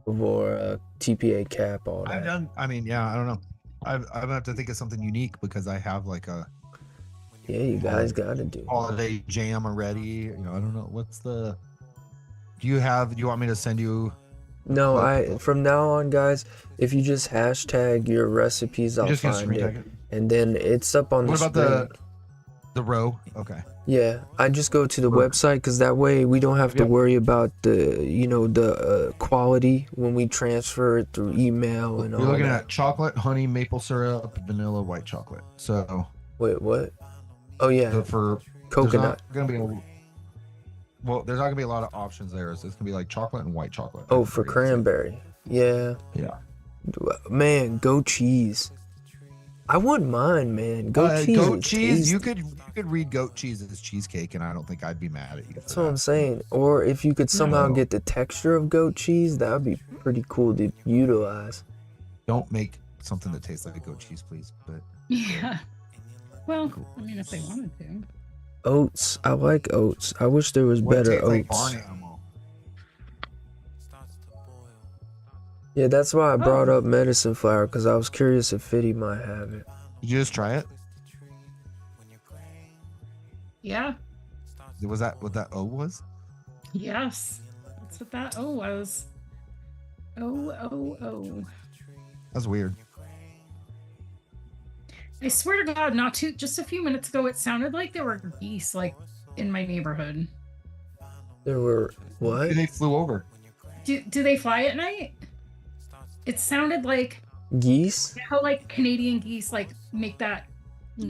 or TPA Cap, all I that. don't know. I'm gonna have to think of something unique because I have like a Yeah, you guys gotta do. holiday jam already. You know, I don't know. What's the? Do you want me to send you? No, clip? from now on, guys, if you just hashtag your recipes, You're I'll just gonna find screen it, tag it. and then it's up on What the about screen. the row? Okay. Yeah, I just go to the Row. website because that way we don't have to Yep. worry about the quality when we transfer it through email and You're all looking that. at chocolate, honey, maple syrup, vanilla, white chocolate. So Wait, what? Oh yeah, there's coconut. not gonna be there's not gonna be a lot of options there. It's gonna be like chocolate and white chocolate. Oh, for cranberry. Yeah, Yeah. man, goat cheese. I wouldn't mind, man. Goat cheese Goat is cheese. tasty. You could read goat cheese as cheesecake, and I don't think I'd be mad at you. That's for what that. I'm saying. Or if you could somehow No. get the texture of goat cheese, that would be pretty cool to utilize. Don't make something that tastes like goat cheese, please. But Yeah. Well, I mean, if they wanted to. Oats. I like oats. I wish there was what better tastes like oats. barn animal. Yeah, that's why I brought up medicine flour, because I was curious if Fitty might have it. Did you just try it? Yeah. Was that what that O was? Yes. That's what that O was. O. That's weird. I swear to God, just a few minutes ago, it sounded like there were geese like in my neighborhood. There were what? They flew over. Do they fly at night? It sounded like Geese? how like Canadian geese like make that.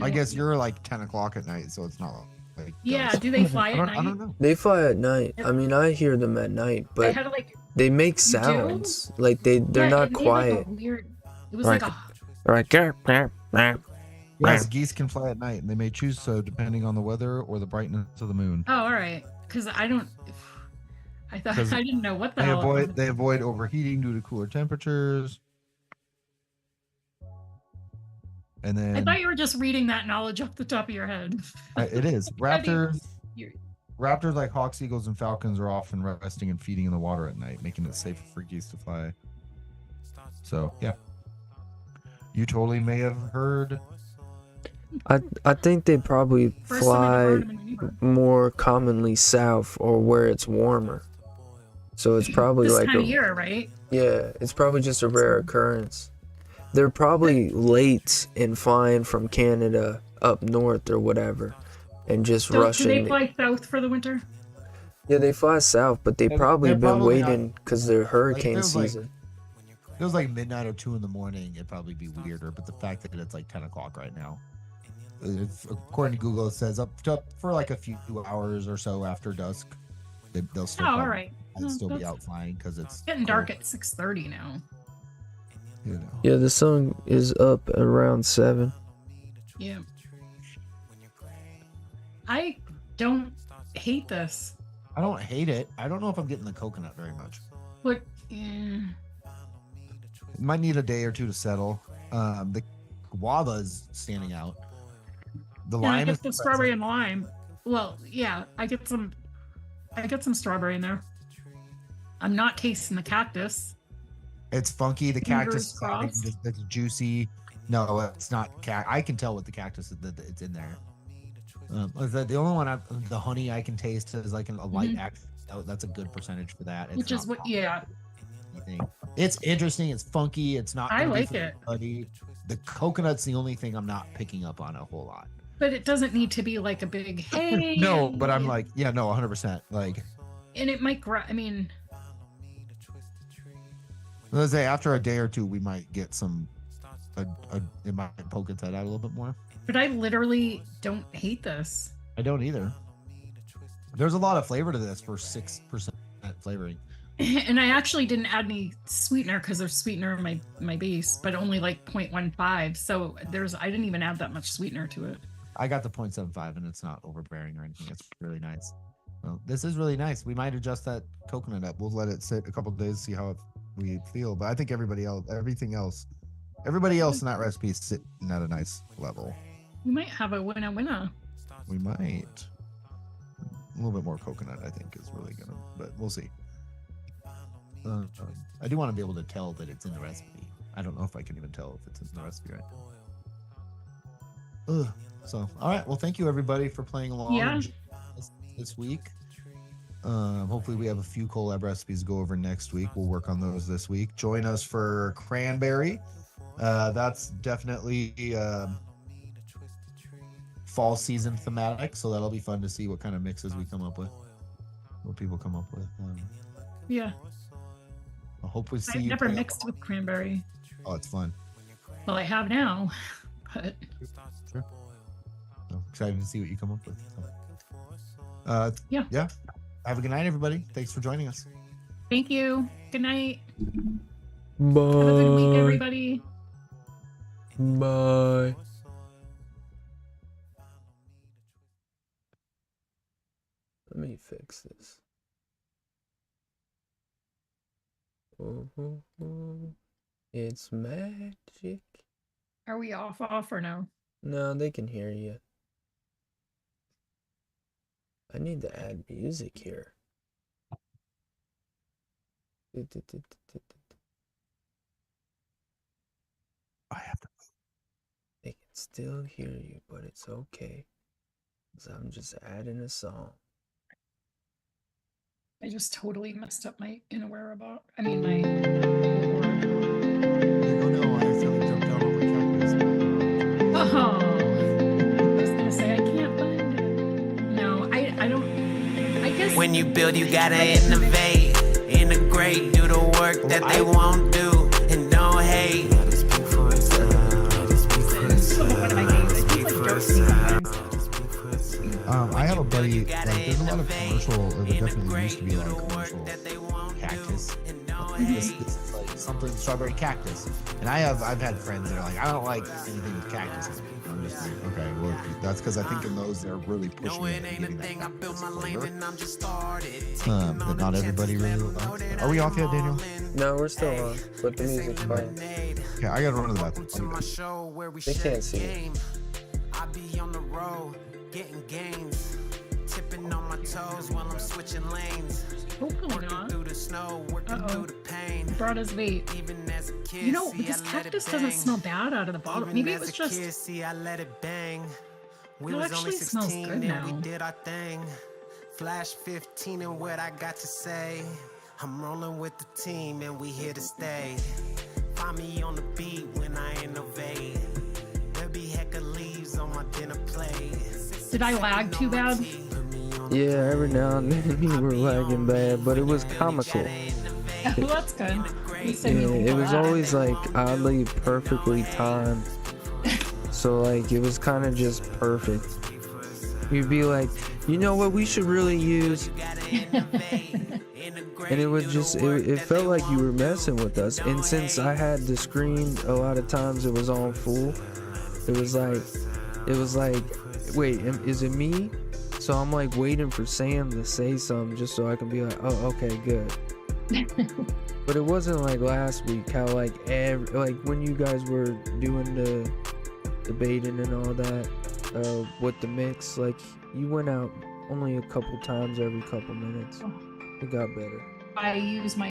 I guess you're like 10 o'clock at night, so it's not like. Yeah. dusk. Do they fly at I don't night? know. They fly at night. I mean, I hear them at night, I but had like they make do? sounds. Like they're yeah, not it made, quiet. Like, a weird. It was Right. like a. Like Yes, geese can fly at night, and they may choose so depending on the weather or the brightness of the moon. Oh, all right. Because I don't. I thought 'Cause I didn't know what the They hell. avoid overheating due to cooler temperatures. And I then thought you were just reading that knowledge off the top of your head. it is raptors. You're- Raptors like hawks, eagles, and falcons are often resting and feeding in the water at night, making it safer for geese to fly. So yeah, you totally may have heard. I think they probably First time I fly heard him in my neighborhood. more commonly south or where it's warmer. So it's probably This like time of year, right? yeah, it's probably just a rare occurrence. They're probably late in flying from Canada up north or whatever, and just So do rushing. they fly south for the winter? Yeah, they fly south, but they've They're probably been probably not- waiting because they're hurricane there's, like, season. If it was like midnight or 2 in the morning, it'd probably be weirder. But the fact that it's like 10 o'clock right now, according to Google, it says up for like a few hours or so after dusk, they'll still, Oh, all probably- right. they'll still be That's out flying because it's getting dark at 6:30 now. You know. Yeah, the sun is up around 7. Yeah. I don't hate this. I don't hate it. I don't know if I'm getting the coconut very much. But eh, It might need a day or two to settle. The guava is standing out. The yeah, I lime get is the strawberry and lime. Well, yeah, I get some strawberry in there. I'm not tasting the cactus. It's funky. The Fingers cactus crossed. it's juicy. No, it's not. I can tell with the cactus that it's in there. The only one, the honey I can taste is like a light act. That's a good percentage for that. It's Which is not what, yeah. anything. It's interesting. It's funky. It's not. I gonna be like for it. everybody. The coconut's the only thing I'm not picking up on a whole lot. But it doesn't need to be like a big hey. No, but I'm like, yeah, no, 100%. Like, And it might I mean, let's say after a day or two, we might get some. It might poke its head out a little bit more. but I literally don't hate this. I don't either. There's a lot of flavor to this for 6% flavoring. And I actually didn't add any sweetener because there's sweetener in my base, but only like 0.15. So I didn't even add that much sweetener to it. I got the 0.75 and it's not overbearing or anything. It's really nice. Well, this is really nice. We might adjust that coconut up. We'll let it sit a couple of days, see how we feel. But I think everybody else in that recipe is sitting at a nice level. We might have a winner. We might. A little bit more coconut, I think, is really gonna, but we'll see. I do want to be able to tell that it's in the recipe. I don't know if I can even tell if it's in the recipe right now. Ugh. So, all right. Well, thank you everybody for playing along Yeah. this week. Hopefully we have a few collab recipes to go over next week. We'll work on those this week. Join us for cranberry. That's definitely fall season thematic, so that'll be fun to see what kind of mixes we come up with, what people come up with. Yeah. I hope we see I've you. never play mixed with cranberry. Oh, it's fun. Well, I have now, but Sure. So excited to see what you come up with. Yeah. Yeah. Have a good night, everybody. Thanks for joining us. thank you. Good night. Bye. Have a good week, everybody. Bye. Let me fix this. Oh, oh, oh. It's magic. Are we off or no? No, they can hear you. I need to add music here. I have to. They can still hear you, but it's okay. 'Cause I'm just adding a song. I just totally messed up my innerwear about. I mean, my. Oh no, I accidentally jumped out on my calculator. Oh, I was gonna say I can't find it. No, I don't. I guess When you build, you gotta innovate, integrate, do the work that they won't do, and don't hate. I have a buddy, like, there's a lot of commercial, or there definitely used to be a lot of commercial cactus. This is like something strawberry cactus. And I've had friends that are like, I don't like anything with cactus. I'm just like, okay, well, that's because I think in those they're really pushing it and getting that cactus flavor. But not everybody really likes it. Are we off yet, Daniel? No, we're still on, but the music's fine. Okay, I gotta run to the bathroom. I'll be back. They can't see it. I be on the road, getting gains, tipping on my toes while I'm switching lanes. hopefully not. Through the snow, working through the pain. Brought us vape. Even as a kid, You know, see, this I let cactus it doesn't bang. smell bad out of the bottle. Even Maybe it as was a just. kid, see, I let it bang. We It was actually only smells 16 good and we now. did our thing. Flash 15 and what I got to say. I'm rolling with the team and we here to stay. Find me on the beat when I innovate. There be heck of leaves on my dinner plate. Did I lag too bad? Yeah, every now and then you were lagging bad, but it was comical. Well, that's good. At least I Yeah, made it was laugh. always like oddly perfectly timed. So like it was kind of just perfect. You'd be like, you know what we should really use? And it was just, it felt like you were messing with us. And since I had the screen, a lot of times it was on full. It was like, wait, is it me? So I'm like waiting for Sam to say something just so I can be like, oh, okay, good. But it wasn't like last week, how like when you guys were doing the debating and all that, with the mix, like you went out only a couple times every couple minutes. It got better. I use my